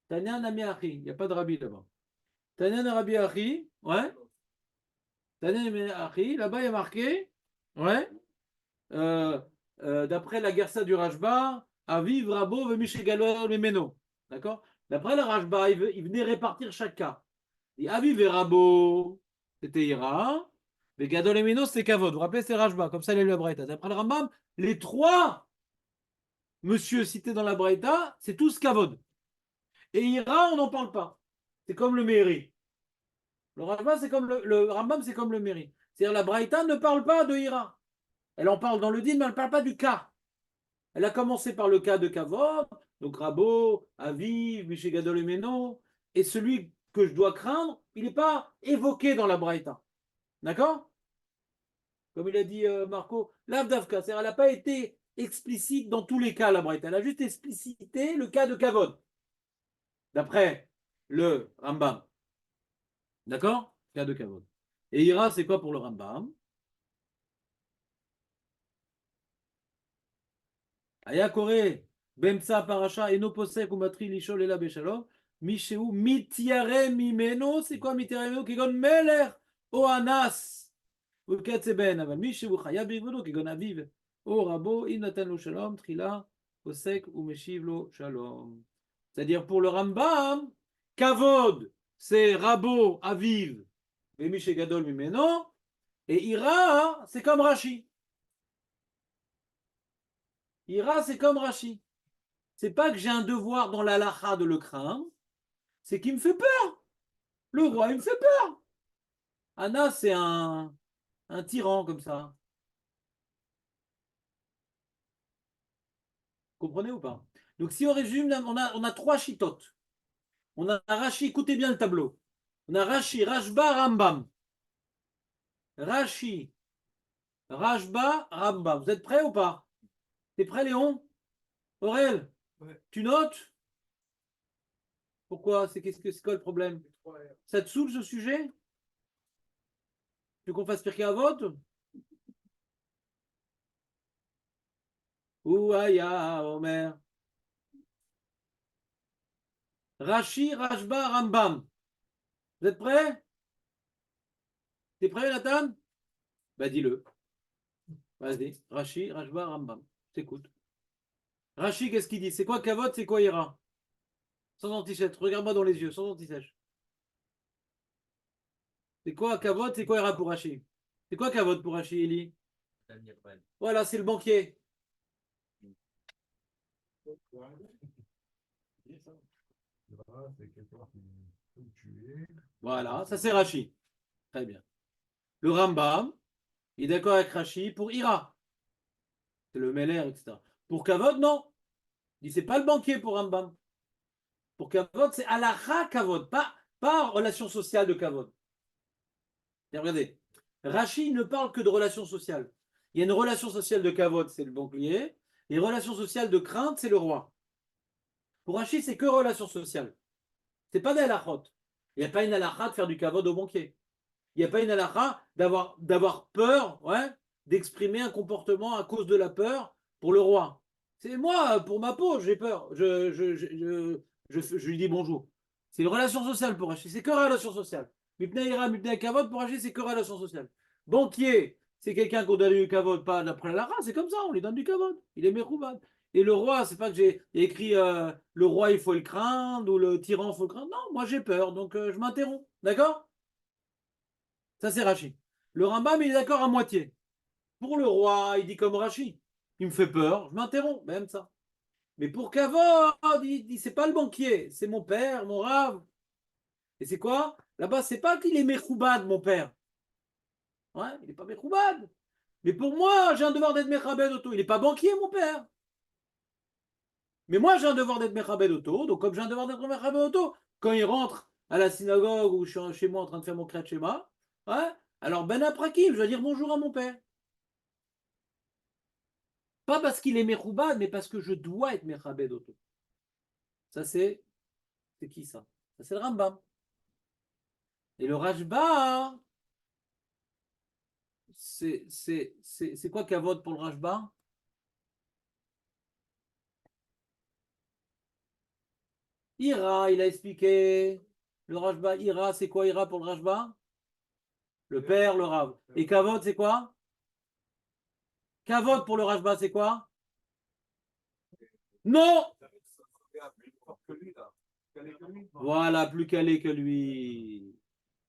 Tanya Nami Achi, il n'y a pas de rabbi là-bas. Tanya Nami Achi, ouais. Tanya Nami Achi, là-bas il y a marqué, ouais, d'après la Gersa du Rashba, Aviv Rabo Vemishegalo Memeno. D'accord? D'après le Rashba, il venait répartir chaque cas. Et Aviv et Rabo, c'était Ira. Mais Gadol et Meno, c'est Kavod. Vous vous rappelez, c'est Rashba. Comme ça, il a lu la Braïta. D'après le Rambam, les trois monsieur cités dans la Braïta, c'est tous Kavod. Et Ira, on n'en parle pas. C'est comme le Meiri. Le Rashba, c'est comme le Rambam, c'est comme le Meiri. C'est-à-dire la Braïta ne parle pas de Ira. Elle en parle dans le din, mais elle ne parle pas du cas. Elle a commencé par le cas de Kavod, donc Rabo, Aviv, Miché Gadol et Meno, et celui que je dois craindre, il n'est pas évoqué dans la Braïta. D'accord? Comme il a dit Marco, l'Avdavka, c'est-à-dire elle n'a pas été explicite dans tous les cas, la Braïta. Elle a juste explicité le cas de Kavod, d'après le Rambam. D'accord? Cas de Kavod. Et Ira, c'est quoi pour le Rambam? Aya Kore, Bemsa Parasha, Eno Posek, Umatri, Lishol, Ela Beshalom, Misheu, Mitiare, Mimeno, c'est quoi Mitiare, Mimeno, Kigon Meler, Oanas, Uketseben, Aval, Misheu, Chayab, Bigvodo, Kigon Aviv, O Rabo, Il Natan lo Shalom, Trila, Posek, Umeshiv lo Shalom. C'est-à-dire pour le Rambam, Kavod, c'est Rabo, Aviv, et Mishe Gadol, Mimeno, et Ira, c'est comme Rashi. Ira, c'est comme Rashi. C'est pas que j'ai un devoir dans l'alaha de le craindre, c'est qu'il me fait peur. Le roi, il me fait peur. Anna, c'est un tyran comme ça. Comprenez ou pas? Donc si on résume, on a trois chitotes. On a Rashi, écoutez bien le tableau. On a Rashi, Rashba, Rambam. Rashi, Rashba, Rambam. Vous êtes prêts ou pas? T'es prêt, Léon? Aurel? Ouais. Tu notes? Pourquoi? C'est quoi le problème? Ça te saoule ce sujet? Tu veux qu'on fasse Pirkei Avot? Ouaya, Omer. Rashi, Rashba, Rambam. Vous êtes prêts? T'es prêt, Nathan? Bah dis-le. Vas-y. Rashi, Rashba, Rambam. T'écoutes. Rashi, qu'est-ce qu'il dit? C'est quoi Kavod? C'est quoi Ira? Sans antisèche. Regarde-moi dans les yeux, sans antisèche. C'est quoi Kavod? C'est quoi Ira pour Rashi? C'est quoi Kavod pour Rashi, Eli? Voilà, c'est le banquier. Voilà, ça c'est Rashi. Très bien. Le Rambam, il est d'accord avec Rashi pour Ira. C'est le Meller, etc. Pour Kavod, non. Il dit c'est pas le banquier pour Rambam. Pour Kavod, c'est Alacha Kavod, pas relation sociale de Kavod. Et regardez, Rashi ne parle que de relations sociales. Il y a une relation sociale de Kavod, c'est le banquier. Et une relation sociale de crainte, c'est le roi. Pour Rashi, c'est que relation sociale. C'est pas d'Alachot. Il n'y a pas une Alacha de faire du Kavod au banquier. Il n'y a pas une Alacha d'avoir peur, ouais, d'exprimer un comportement à cause de la peur pour le roi. C'est moi, pour ma peau, j'ai peur. Je lui dis bonjour. C'est une relation sociale pour Rashi. C'est que relation sociale. Mipnei Ira, Mipnei Kavod, pour Rashi, c'est que relation sociale. Banquier, c'est quelqu'un qu'on donne du Kavod, pas d'après la race, c'est comme ça, on lui donne du Kavod. Il est Merouvad. Et le roi, c'est pas que j'ai écrit le roi, il faut le craindre, ou le tyran, il faut le craindre. Non, moi j'ai peur, donc je m'interromps. D'accord? Ça, c'est Rashi. Le Rambam, il est d'accord à moitié. Pour le roi, il dit comme Rashi. Il me fait peur, je m'interromps, même ça. Mais pour Kavod, il dit c'est pas le banquier, c'est mon père, mon rave. Et c'est quoi? Là-bas, c'est pas qu'il est Mechoubad, mon père. Ouais, il n'est pas Mechoubad. Mais pour moi, j'ai un devoir d'être Mechabed Oto. Il n'est pas banquier, mon père. Mais moi, j'ai un devoir d'être Mechabed Oto. Donc, comme j'ai un devoir d'être Mechabed Oto, quand il rentre à la synagogue ou je suis chez moi en train de faire mon Kriyat Shema, Ouais. Alors, Ben Aprakim, je dois dire bonjour à mon père. Pas parce qu'il est Mechoubad, mais parce que je dois être Mechabed Oto. Ça, c'est qui ça? Ça, c'est le Rambam. Et le Rajba, c'est quoi Kavod pour le Rajba? Ira, il a expliqué. Le Rajba, Ira, c'est quoi Ira pour le Rajba? Le père, le Rav. Et Kavod, c'est quoi? Kavod pour le Rajba, c'est quoi? Non! Voilà, plus calé que lui.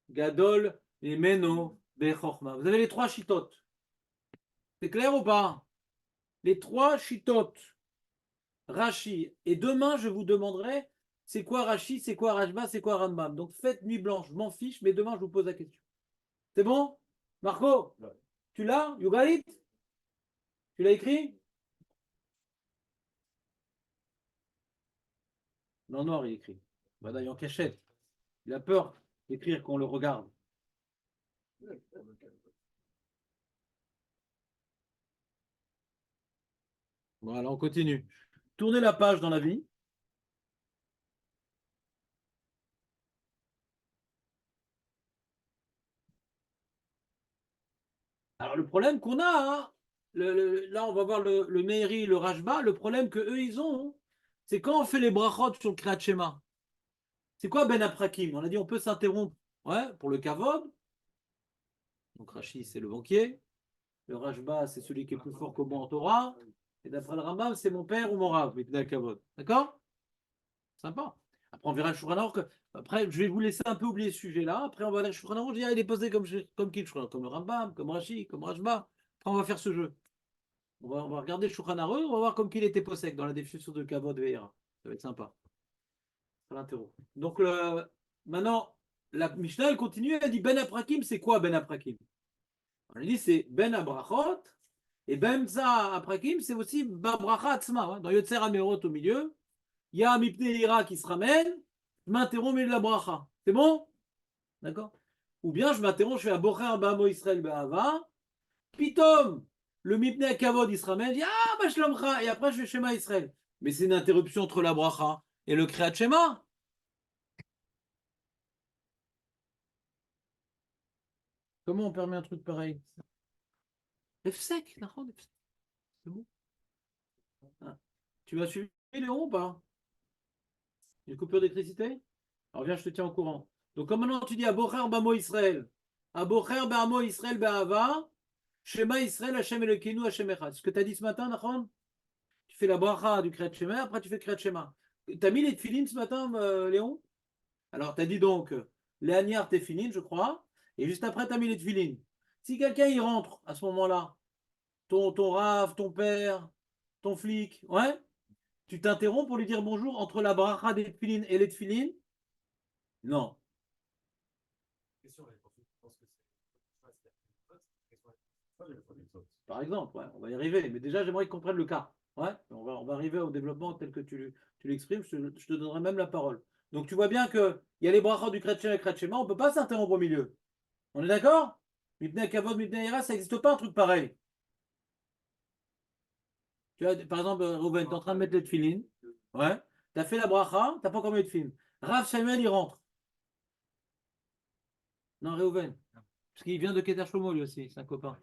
Gadol et Meno Bechorma. Vous avez les trois chitotes. C'est clair ou pas? Les trois chitotes. Rashi. Et demain, je vous demanderai c'est quoi Rashi, c'est quoi Rajba, c'est quoi Rambam. Donc faites nuit blanche, je m'en fiche, mais demain, je vous pose la question. C'est bon? Marco, tu l'as? You got it? Tu l'as écrit? Non, noir, il écrit. Voilà, il est en cachette. Il a peur d'écrire qu'on le regarde. Voilà, on continue. Tournez la page dans la vie. Alors, le problème qu'on a, hein, là, on va voir le Meiri, le Rajba, le problème qu'eux, ils ont, c'est quand on fait les brachot sur le Kriyat Shema. C'est quoi Ben Aprakim? On a dit on peut s'interrompre, ouais, pour le Kavod. Donc, Rashi, c'est le banquier. Le Rajba, c'est celui qui est plus fort que moi en Torah. Et d'après le Rambam, c'est mon père ou mon Rav, Mitnei Kavod. D'accord? Sympa. Après, on verra le Shulchan Aruch. Après, je vais vous laisser un peu oublier ce sujet-là. Après, on va aller le Shulchan Aruch. Je dis, ah, il est posé comme qui le Shulchan Aruch? Comme le Rambam, comme Rashi, comme Rajba. Après, on va faire ce jeu. On va regarder le Shulchan Aruch. On va voir comme qu'il était posé dans la définition de Kavod Veira. Ça va être sympa. C'est l'interro. Donc, maintenant, la Mishnah, elle continue. Elle dit Ben Aprakim, c'est quoi Ben Aprakim? On a dit c'est Ben Abrachot. Et Ben Za Aprakim, c'est aussi Babracha Atzma. Hein. Dans Yotzer Amerot au milieu. Il y a un Mipne Ira qui se ramène, je m'interromps au milieu de la bracha. C'est bon? D'accord? Ou bien je m'interromps, je fais un Bocher Bamo Israël Be'ava, Pitom, le Mipne Kavod il se ramène, il dit ah, bah Shlomcha, et après je fais Shema Israël. Mais c'est une interruption entre la bracha et le Kriyat Shema. Comment on permet un truc pareil? F-sec, c'est bon. Ah. Tu vas suivre Léon ou pas? Une coupure d'électricité? Alors viens, je te tiens au courant. Donc comme maintenant tu dis Abocher Bamo Israël, Abocher Bamo Israël Be'ava, Shema Israël Hashem Elokeinu Hashem Echad. Ce que tu as dit ce matin, Nachon? Tu fais la bracha du Kriyat Shema, après tu fais Kriyat Shema. Tu as mis les tefilines ce matin, Léon? Alors tu as dit donc les Aniar tefilines, je crois, et juste après tu as mis les tefilines. Si quelqu'un y rentre à ce moment-là, ton rave, ton père, ton flic, ouais, tu t'interromps pour lui dire bonjour entre la bracha des tefilines et les tefilines? Non. Par exemple, ouais, on va y arriver. Mais déjà, j'aimerais qu'ils comprennent le cas. Ouais, on va arriver au développement tel que tu l'exprimes. Je te donnerai même la parole. Donc, tu vois bien qu'il y a les brachot du chrétien et le chrétien. On ne peut pas s'interrompre au milieu. On est d'accord? Mipnei Kavod, Mipnei Ira, ça n'existe pas un truc pareil. Tu vois, par exemple, Rouben, tu es en train de mettre les tefilines. Ouais. Tu as fait la bracha, tu n'as pas encore mis de film. Rav Samuel, il rentre. Non, Reuven. Parce qu'il vient de Keter Shlomo, lui aussi, c'est un copain.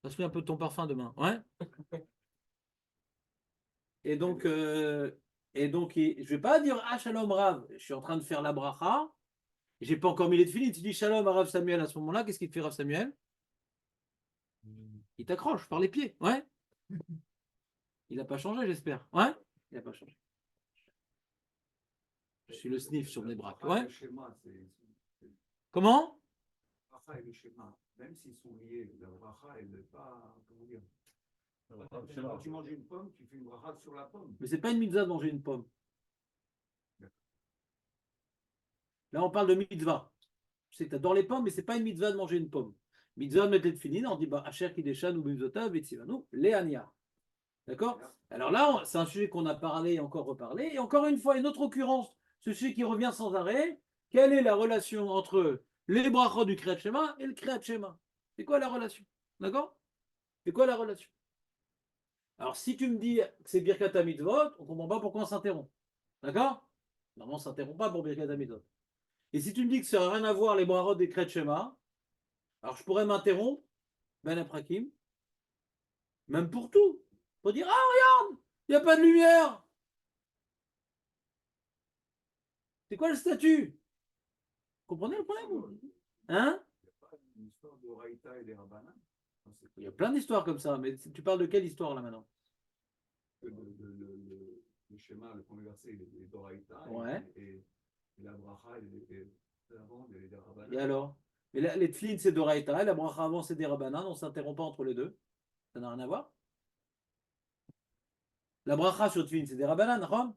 Passe-lui un peu de ton parfum demain. Ouais. Et donc, je ne vais pas dire ah shalom Rav, je suis en train de faire la bracha, j'ai pas encore mis les tefilines. Tu dis shalom à Rav Samuel à ce moment-là, qu'est-ce qu'il te fait Rav Samuel? Il t'accroche par les pieds. Ouais. Il n'a pas changé, j'espère. Ouais. Il n'a pas changé. Je suis le sniff sur mes bras. Ouais. Comment? Même s'ils sont liés, la bracha, elle n'est pas. Comment dire? Quand tu manges une pomme, tu fais une bracha sur la pomme. Mais c'est pas une mitzvah de manger une pomme. Là, on parle de mitzvah. Je sais que tu adores les pommes, mais c'est pas une mitzvah de manger une pomme. Mitzvah de mettre les tefilines, on dit bah Asher Kideshan ou Bimzotav et Tzivanu, les Ania. D'accord? Alors là, c'est un sujet qu'on a parlé et encore reparlé. Et encore une fois, une autre occurrence, ce sujet qui revient sans arrêt. Quelle est la relation entre les brachot du Kriyat Shema et le Kriyat Shema. C'est quoi la relation? D'accord? C'est quoi la relation? Alors, si tu me dis que c'est Birkat HaMitzvot, on ne comprend pas pourquoi on s'interrompt. D'accord? Normalement, on ne s'interrompt pas pour Birkat HaMitzvot. Et si tu me dis que ça n'a rien à voir les brachot des Kriyat Shema, alors je pourrais m'interrompre, Ben Aprakim, même pour tout. Pour dire, ah, regarde, il n'y a pas de lumière. C'est quoi le statut? Vous comprenez le problème? Hein? Il y a plein d'histoires comme ça, mais tu parles de quelle histoire là maintenant? Le schéma, le premier verset, les Doraïta, Ouais. et la bracha, et avant, les Rabbanan. Et alors? Mais les tefilin c'est Doraïta, et la bracha avant c'est des Rabbanan, on ne s'interrompt pas entre les deux. Ça n'a rien à voir. La bracha sur tefilin c'est des Rabbanan, d'accord?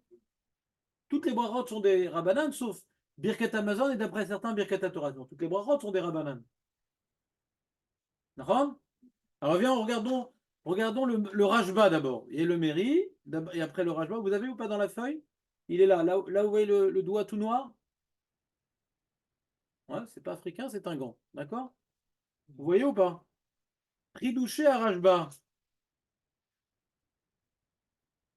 Toutes les brachot sont des Rabbanan, sauf Birkat Hamazon et d'après certains Birkat Torah. Donc, toutes les brachot sont des Rabbanan. D'accord? Alors viens, regardons le Rajba d'abord. Et le Méri, et après le Rajba, vous avez ou pas dans la feuille? Il est là où vous voyez le doigt tout noir. Ouais, c'est pas africain, c'est un gant. D'accord? Vous voyez ou pas? Ridouché à Rajba.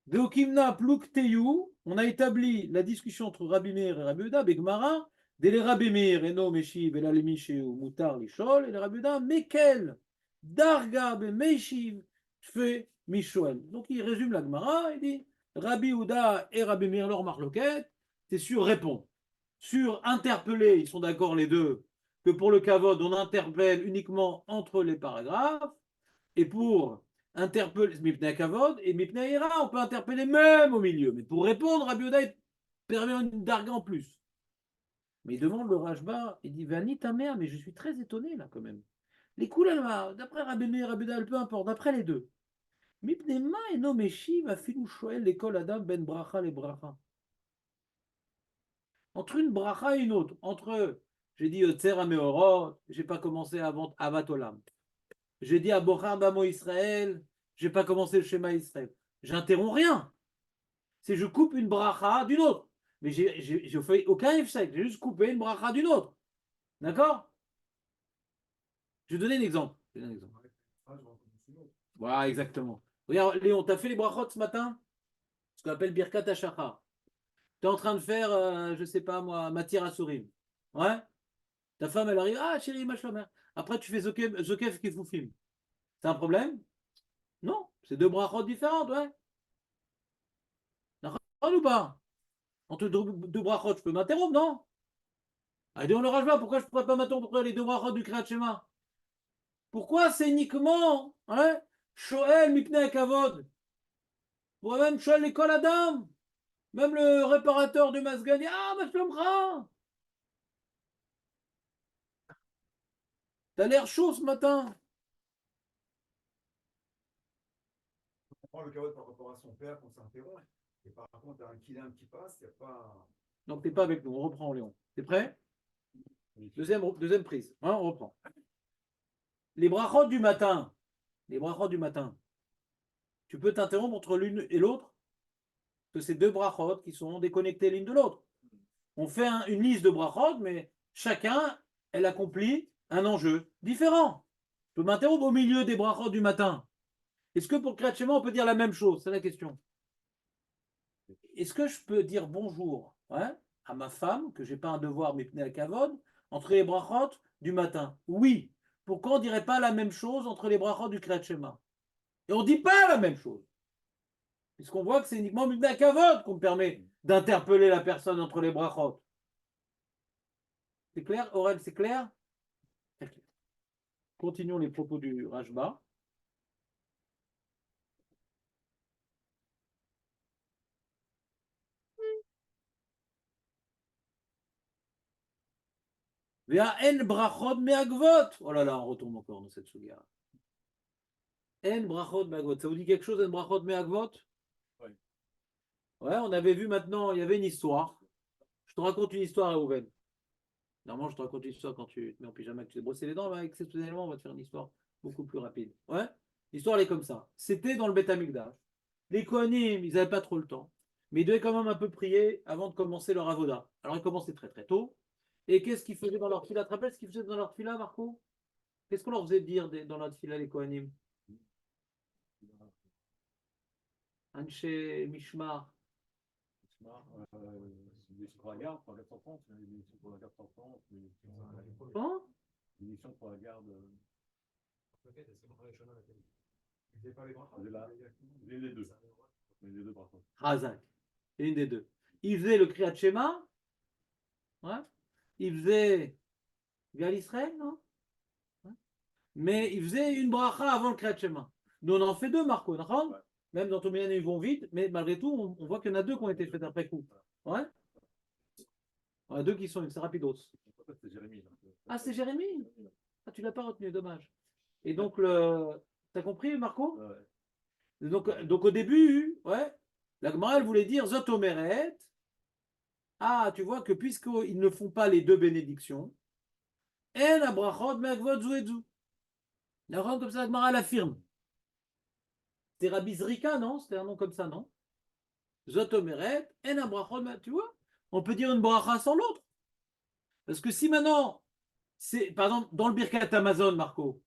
Deokimna Pluk Teyu, on a établi la discussion entre Rabbi Meir et Rabbi Yehuda, Begmara, Dele Rabbi Meir, Eno Meshiv, Elalemi Sheu, Mutar Lishol, et le Rabbi Yehuda, Mekel, Darga, Meshiv, Shfe, Mishoel. Donc il résume la Gemara, il dit Rabbi Yehuda et Rabbi Meir, leur marloquette, c'est sur répondre. Sur interpeller, ils sont d'accord les deux, que pour le Kavod, on interpelle uniquement entre les paragraphes, et pour interpeller Mipnei Kavod et Mipnei Ira, on peut interpeller même au milieu. Mais pour répondre, Rabbi Yehuda permet une darga en plus. Mais il demande le Rajba, il dit Vani ta mère, mais je suis très étonné là quand même. Les Koulalma, d'après Rabbi Meir, Rabbi Yehuda, peu importe, d'après les deux. Mipnei ma eno meshi va finou shoel l'école Adam ben bracha les bracha. Entre une bracha et une autre, entre, j'ai dit Yotzer Ameorot, j'ai pas commencé avant Avatolam. J'ai dit à Bochar Bamo Israël, j'ai pas commencé le schéma Israël. J'interromps rien. C'est je coupe une bracha d'une autre. Mais j'ai fait aucun efsek. J'ai juste coupé une bracha d'une autre. D'accord? Je vais donner un exemple. Voilà, exactement. Regarde, Léon, tu as fait les brachot ce matin? Ce qu'on appelle Birkat HaShachar. Tu es en train de faire, je sais pas moi, Matir Asurim. Ouais? Ta femme, elle arrive, ah chérie, ma mère. Après, tu fais Zokef Kefufim. C'est un problème? Non, c'est deux brachot différentes, ouais. D'accord ou pas? Entre deux brachot, je peux m'interrompre, non? Allez, on le rajoute, pourquoi je ne pourrais pas m'interrompre entre les deux brachot du Kriyat Shema? Pourquoi c'est uniquement hein, Shoel Mipnei Kavod? Pour même Shoel l'école Adam? Même le réparateur de Masgani, ah, ma Shlomcha! T'as l'air chaud ce matin. On prend le Kavod par rapport à son père qu'on s'interrompt. Et par contre, un kilim qui passe, il n'y a pas. Donc t'es pas avec nous, on reprend Léon. T'es prêt? Deuxième prise. Hein, on reprend. Les brachot du matin. Les brachot du matin. Tu peux t'interrompre entre l'une et l'autre, que c'est deux brachot qui sont déconnectés l'une de l'autre. On fait une liste de brachot, mais chacun, elle accomplit un enjeu différent. Je peux m'interrompre au milieu des brachot du matin. Est-ce que pour Kriyat Shema, on peut dire la même chose? C'est la question. Est-ce que je peux dire bonjour hein, à ma femme, que je n'ai pas un devoir mipnei kavod, entre les brachot du matin? Oui. Pourquoi on ne dirait pas la même chose entre les brachot du Kriyat Shema? Et on ne dit pas la même chose. Puisqu'on voit que c'est uniquement mipnei kavod qu'on me permet d'interpeller la personne entre les brachot. C'est clair, Aurel, c'est clair? Très clair. Continuons les propos du Rajba. En brachot me'agvot. Oh là là, on retombe encore dans cette sugia. En brachot me'agvot. Ça vous dit quelque chose, en brachot me'agvot? Oui. Ouais, on avait vu maintenant, il y avait une histoire. Je te raconte une histoire, Reuven. Normalement, je te raconte une histoire quand tu te mets en pyjama, que tu t'es brossé les dents, mais exceptionnellement, on va te faire une histoire beaucoup plus rapide. Ouais? L'histoire, elle est comme ça. C'était dans le Beth Amikdash. Les Kohanim, ils n'avaient pas trop le temps. Mais ils devaient quand même un peu prier avant de commencer leur avoda. Alors, ils commençaient très très tôt. Et qu'est-ce qu'ils faisaient dans leur tefila? Tu te rappelles ce qu'ils faisaient dans leur tefila, Marco? Qu'est-ce qu'on leur faisait dire dans leur tefila, les Kohanim? Anche Mishmar. Des missions pour la garde, pour la garde sortante, des missions pour la garde sortante, Hein? des missions pour la garde. L'une des deux. L'une des deux, par contre. Razak. Une des deux. Il faisait le Kriyat Shema. Ouais. Il faisait Gal Israël, non? Ouais. Mais il faisait une bracha avant le Kriyat Shema. Nous, on en fait deux, Marco. D'accord? Ouais. Même dans Tomian, ils vont vite, mais malgré tout, on voit qu'il y en a deux qui ont été faites après coup. Ouais? Il y en a deux qui sont, c'est rapidos. C'est Jérémie. Ah, c'est Jérémie? Ah, tu l'as pas retenu, dommage. Et donc, t'as compris, Marco? Ouais. Donc au début, ouais, la Gemara, elle voulait dire Zot Omeret. Ah, tu vois que puisqu'ils ne font pas les deux bénédictions, En abrachot me'akvot zu et zu. D'accord, comme ça, la Gemara l'affirme. C'était Rabbi Zrika, non? C'était un nom comme ça, non? Zot Omeret, En abrachot me'akvot. Tu vois? On peut dire une bracha sans l'autre. Parce que si maintenant, c'est, par exemple, dans le Birkat Amazon, Marco,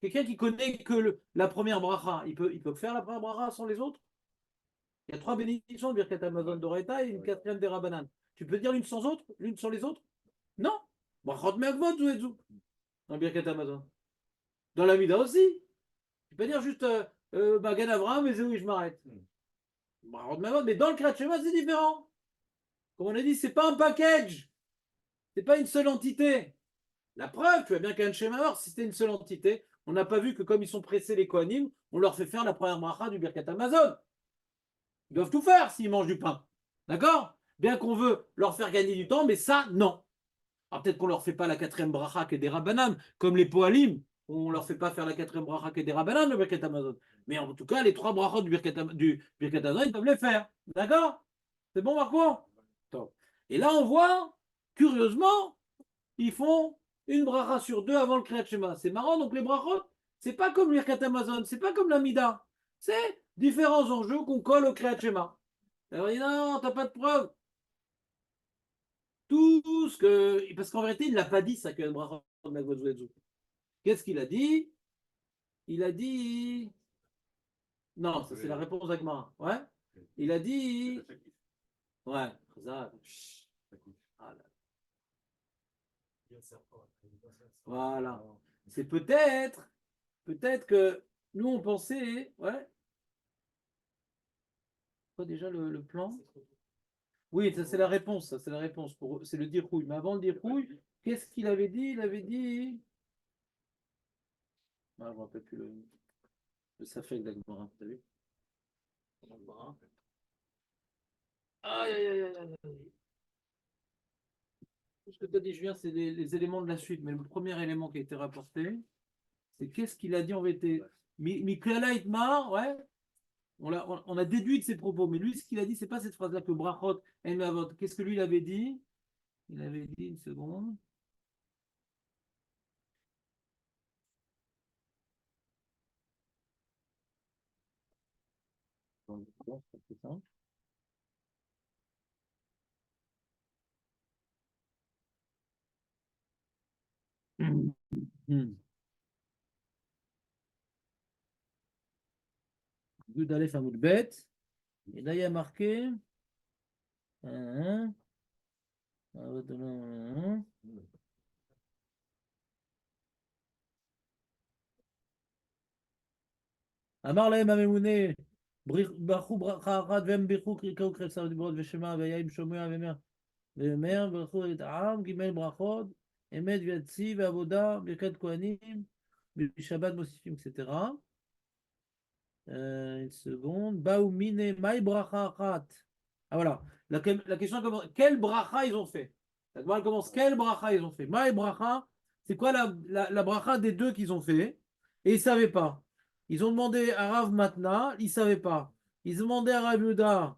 quelqu'un qui connaît que la première bracha, il peut faire la première bracha sans les autres? Il y a trois bénédictions de Birkat Amazon d'Oreta et une quatrième des Rabbanan. Tu peux dire l'une sans autre, l'une sans les autres? Non. Brachot me'akvot zu et zu. Dans Birkat Amazon. Dans la Mida aussi. Tu peux dire juste Bagan Avram et Zéou, je m'arrête. Brachot me'akvot, mais dans le Kriyat Shema, c'est différent. Comme on a dit, c'est pas un package. C'est pas une seule entité. La preuve, tu vois bien qu'un Shema, si c'était une seule entité, on n'a pas vu que comme ils sont pressés les Kohanim, on leur fait faire la première bracha du Birkat Amazon. Ils doivent tout faire s'ils mangent du pain. D'accord? Bien qu'on veut leur faire gagner du temps, mais ça, non. Alors peut-être qu'on ne leur fait pas la quatrième bracha qui est des Rabbanan, comme les Poalim, on ne leur fait pas faire la quatrième bracha qui est des Rabbanan, le Birkat Amazon. Mais en tout cas, les trois brachot du Birkat Amazon, ils peuvent les faire. D'accord? C'est bon, Marco? Top. Et là, on voit, curieusement, ils font une bracha sur deux avant le Kriyat Shema. C'est marrant, donc les brachot, c'est pas comme le Birkat Amazon, c'est pas comme la Mida. C'est différents enjeux qu'on colle au Kriyat Shema. Alors, il dit non, t'as pas de preuve. Tout ce que. Parce qu'en vérité, il ne l'a pas dit, ça, que Brachot Me'akvot zu et zu. Qu'est-ce qu'il a dit? Il a dit. Non, ça, c'est la réponse d'Agmara. Ouais? Il a dit. Ouais, ça. Voilà. C'est peut-être que nous, on pensait. Ouais. Quoi déjà le plan? Oui, ça c'est la réponse, ça c'est la réponse. C'est le dirouille. Mais avant le dirouille, qu'est-ce qu'il avait dit? Il avait dit. Ah, je ne me rappelle plus le Safek d'Agmara, t'as vu? Aïe, aïe, aïe, aïe, aïe. Tout ce que tu as dit, Julien, c'est les éléments de la suite. Mais le premier élément qui a été rapporté, c'est qu'est-ce qu'il a dit en vérité? Miklala Itmar, ouais. On a déduit de ses propos, mais lui, ce qu'il a dit, c'est pas cette phrase-là que Brachot en Me'avot. Qu'est-ce que lui, il avait dit? Il avait dit, une seconde. C'est ça. Yud Aleph Hamoud Bet. Et là, il y a marqué. Amar lahem הממונה, ברכו ברכה אחת והם בירכו קראו קריצה ודיברות ושמע והיה עם שומע ואומר ברכו את העם ג' ברכות אמת ויציב ועבודה ברכת כהנים בשבת מוסיפים etc. Une seconde. Baou mine maï bracha achat. Ah voilà. La question commence. Quel bracha ils ont fait? La question commence. Quel bracha ils ont fait? Maï bracha, c'est quoi la bracha des deux qu'ils ont fait? Et ils ne savaient pas. Ils ont demandé à Rav Matna, ils ne savaient pas. Ils ont demandé à Rav Yuda.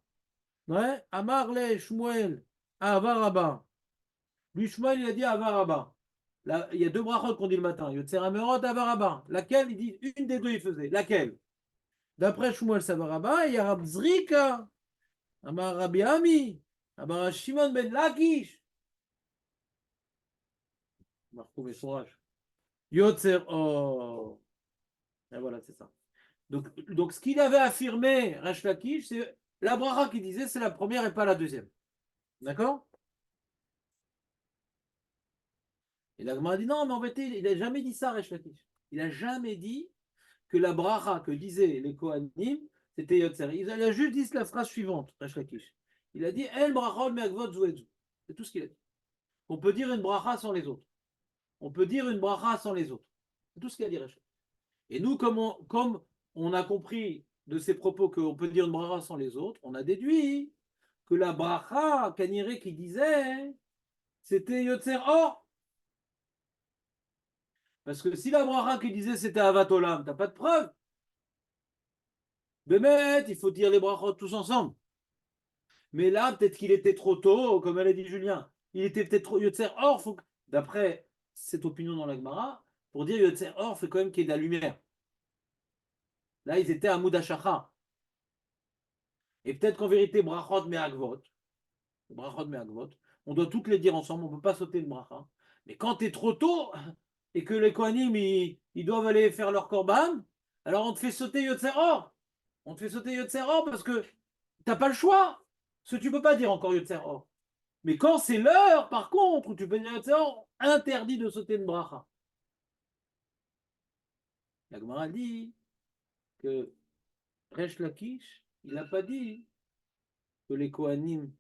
Ouais. Amar le Shmuel, Avaraba. Lui, Shmuel, il a dit Avaraba. Là, il y a deux brachot qu'on dit le matin. Yotzera Merot, Avaraba. Laquelle, il dit, une des deux, il faisait. Laquelle? D'après Shmuel Savaraba, il y a Rab Zrika, Amar Rabbi Ami, Amar Shimon ben Lakish. Marco Messourage. Yotzer Or. Et voilà, c'est ça. Donc, ce qu'il avait affirmé, Resh Lakish, c'est la bracha qui disait c'est la première et pas la deuxième. D'accord? Et la Gemara dit non, mais en fait, il n'a jamais dit ça, Resh Lakish. Il n'a jamais dit que la bracha que disaient les Kohanim, c'était Yotzer. Il a juste dit la phrase suivante, Resh Lakish. Il a dit El brachot me'agvot zuezu. C'est tout ce qu'il a dit. On peut dire une bracha sans les autres. On peut dire une bracha sans les autres. C'est tout ce qu'il a dit, Resh Lakish. Et nous, comme on a compris de ses propos qu'on peut dire une bracha sans les autres, on a déduit que la bracha, Kaniré qui disait, c'était Yotzer Or. Parce que si la bracha qui disait c'était Avat Olam, t'as pas de preuve. Bémet, il faut dire les brachot tous ensemble. Mais là, peut-être qu'il était trop tôt, comme elle a dit Julien. Il était peut-être trop Yotzer Or. D'après cette opinion dans la Gemara, pour dire Yotzer Or, il faut quand même qu'il y ait de la lumière. Là, ils étaient à Moudashacha. Et peut-être qu'en vérité, brachot me'agvot, on doit toutes les dire ensemble, on ne peut pas sauter le bracha. Mais quand tu es trop tôt et que les Kohanim, ils doivent aller faire leur korban, alors on te fait sauter Yotzer Or. On te fait sauter Yotzer Or parce que tu n'as pas le choix. Parce que tu ne peux pas dire encore Yotzer Or. Mais quand c'est l'heure, par contre, où tu peux dire Yotzer Or, interdit de sauter le bracha. La Gemara dit que Resh Lakish, il n'a pas dit que les Kohanim,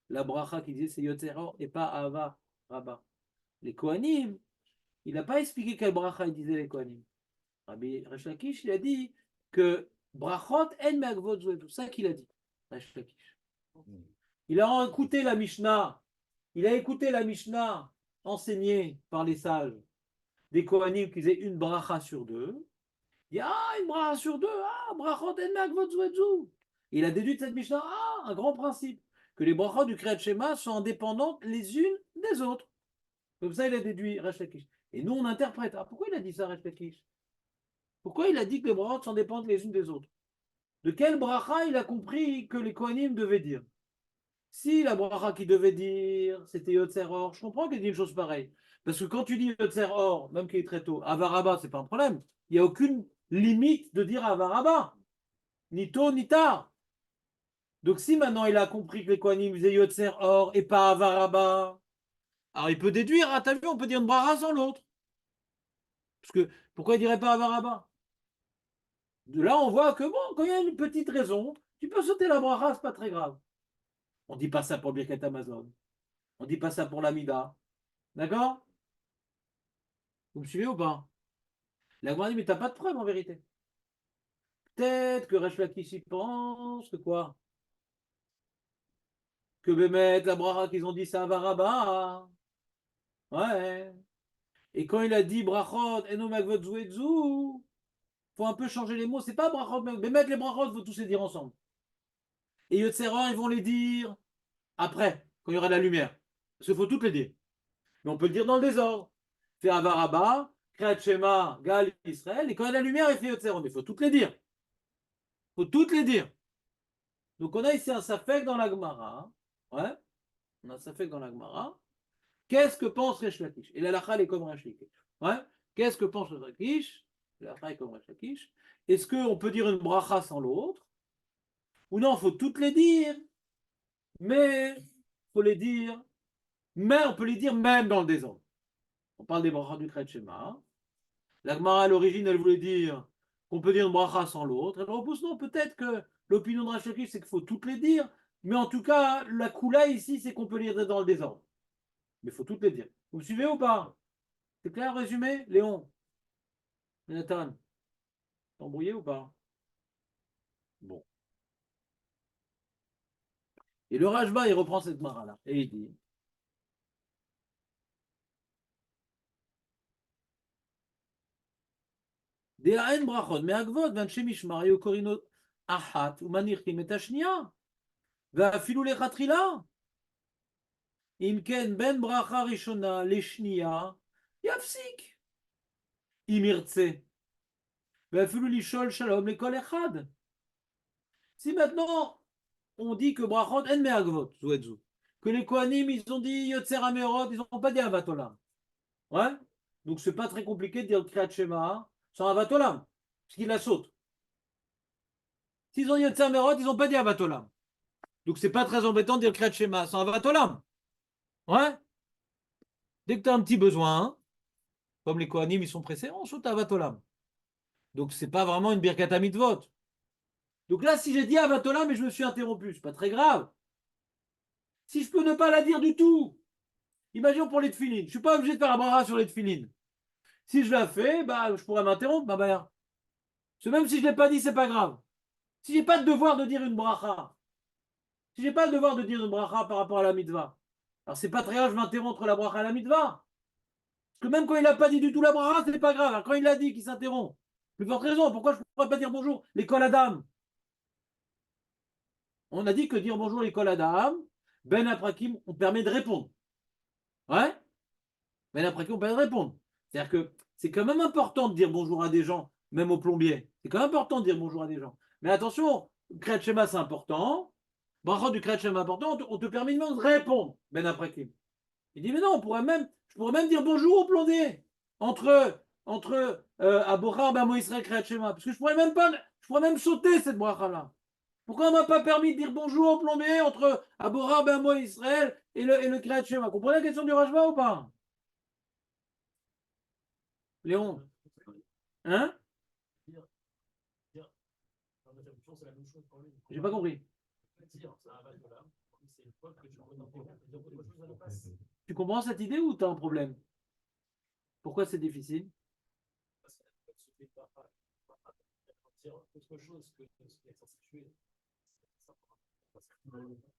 la bracha qui disait c'est Yotzer Or et pas Ava Rabba. Les Kohanim, il n'a pas expliqué quelle bracha il disait les Kohanim. Rabbi Resh Lakish, il a dit que brachot en me'agvot zoetu. C'est ça qu'il a dit, Resh Lakish. Il a écouté la Mishnah. Il a écouté la Mishnah enseignée par les sages des Kohanim qui faisaient une bracha sur deux. Il dit une bracha sur deux, brachot en me'agvot zoetu. Il a déduit de cette Mishnah un grand principe, que les brachot du Kriyat Shema sont indépendantes les unes des autres. Comme ça, il a déduit Resh Lakish. Et nous, on interprète. Pourquoi il a dit ça, Resh Lakish? Pourquoi il a dit que les brachot sont indépendantes les unes des autres? De quelle bracha il a compris que les Kohanim devaient dire? Si la bracha qu'il devait dire, c'était Yotzer Or, je comprends qu'il dit une chose pareille. Parce que quand tu dis Yotzer Or, même qu'il est très tôt, Avaraba, c'est pas un problème. Il n'y a aucune limite de dire Avaraba. Ni tôt, ni tard. Donc si maintenant il a compris que les Kohanim faisaient Yotzer Or et pas Avaraba, alors il peut déduire, t'as vu, on peut dire une bracha sans l'autre. Parce que pourquoi il dirait pas Avaraba? De là, on voit que bon, quand il y a une petite raison, tu peux sauter la bracha, c'est pas très grave. On ne dit pas ça pour Birkat Amazon. On ne dit pas ça pour l'Amida. D'accord? Vous me suivez ou pas? La Gemara dit, mais tu n'as pas de preuve en vérité. Peut-être que Resh Lakish y pense que quoi? Que Bémet, la bracha qu'ils ont dit, c'est Avaraba. Ouais. Et quand il a dit brachot, eno magvot zuetzu, faut un peu changer les mots. C'est pas brachot, Bémet, les brachot, il faut tous les dire ensemble. Et Yotzer Or, ils vont les dire après, quand il y aura de la lumière. Parce qu'il faut toutes les dire. Mais on peut le dire dans le désordre. Fait Avaraba, Kriyat Shema, Gal Israël, et quand il y a la lumière, il fait Yotzer Or. Mais il faut toutes les dire. Il faut toutes les dire. Donc on a ici un safek dans la Gemara. Ouais. On a un safek dans la Gemara. Qu'est-ce que pense Resh Lakish? Et la lacha est comme Resh Lakish. Ouais. Qu'est-ce que pense Resh Lakish? La lacha est comme Resh Lakish. Est-ce qu'on peut dire une bracha sans l'autre? Ou non, il faut toutes les dire. Mais il faut les dire. Mais on peut les dire même dans le désordre. On parle des brachas du Kriyat Shema. La Gemara à l'origine, elle voulait dire qu'on peut dire une bracha sans l'autre. Elle repousse, non, peut-être que l'opinion de Resh Lakish, c'est qu'il faut toutes les dire. Mais en tout cas, la koula ici, c'est qu'on peut lire dans le désordre. Mais il faut toutes les dire. Vous me suivez ou pas? C'est clair, résumé? Léon? Nathan? T'es embrouillé ou pas? Bon. Et le Rajba, il reprend cette mara-là. Et il dit De'aen brachot me'agvot v'anshe mishmar yokorino achat u'manichim et hashniya ve'afilu lechatrila im ken ben bracha rishona leshniya yafsik im irtze ve'afilu lishol shalom lekol echad. Si maintenant on dit que brachot en me'agvot zuetzu, que les Kohanim ils ont dit Yotzer Amerot, ils n'ont pas dit Avat Olam. Ouais. Donc, c'est pas très compliqué de dire Kriyat Shema sans Avat Olam, parce qu'ils la sautent. S'ils ont dit Yotzer Merod, ils n'ont pas dit Avat Olam. Donc, c'est pas très embêtant de dire Kriyat Shema sans Avat Olam. Ouais. Dès que tu as un petit besoin, hein, comme les Kohanim, ils sont pressés, on saute Avat Olam. Donc, c'est pas vraiment une Birkat Mitzvot. Donc là, si j'ai dit Avat Olam, mais je me suis interrompu, c'est pas très grave. Si je peux ne pas la dire du tout, imaginons pour les tefilines, je suis pas obligé de faire la bracha sur les tefilines. Si je la fais, bah, je pourrais m'interrompre, ma mère. Parce que même si je ne l'ai pas dit, c'est pas grave. Si j'ai pas de devoir de dire une bracha, si j'ai pas le devoir de dire une bracha par rapport à la mitzvah, alors c'est pas très grave, je m'interromps entre la bracha et la mitzvah. Parce que même quand il n'a pas dit du tout la bracha, c'est pas grave. Alors quand il l'a dit, qu'il s'interrompt. Plus forte raison, pourquoi je ne pourrais pas dire bonjour l'école Adam? On a dit que dire bonjour l'école Adam, Ben Aprakim, on permet de répondre. Ouais? Ben Aprakim, on permet de répondre. C'est-à-dire que c'est quand même important de dire bonjour à des gens, même au plombier. C'est quand même important de dire bonjour à des gens. Mais attention, Kriyat Shema, c'est important. Brachot du Kriyat Shema important, on te permet de répondre, Ben Aprakim. Il dit, mais non, je pourrais même dire bonjour au plombier. Entre Abochar, Bamo Israël, Kriyat Shema. Parce que je pourrais même sauter cette bracha-là. Pourquoi on m'a pas permis de dire bonjour au plombier entre Abochar, Bamo Israël et le Kriyat Shema? Vous comprenez la question du Rajba ou pas? Léon? Hein? J'ai pas compris. Tu comprends cette idée ou tu as un problème? Pourquoi c'est difficile?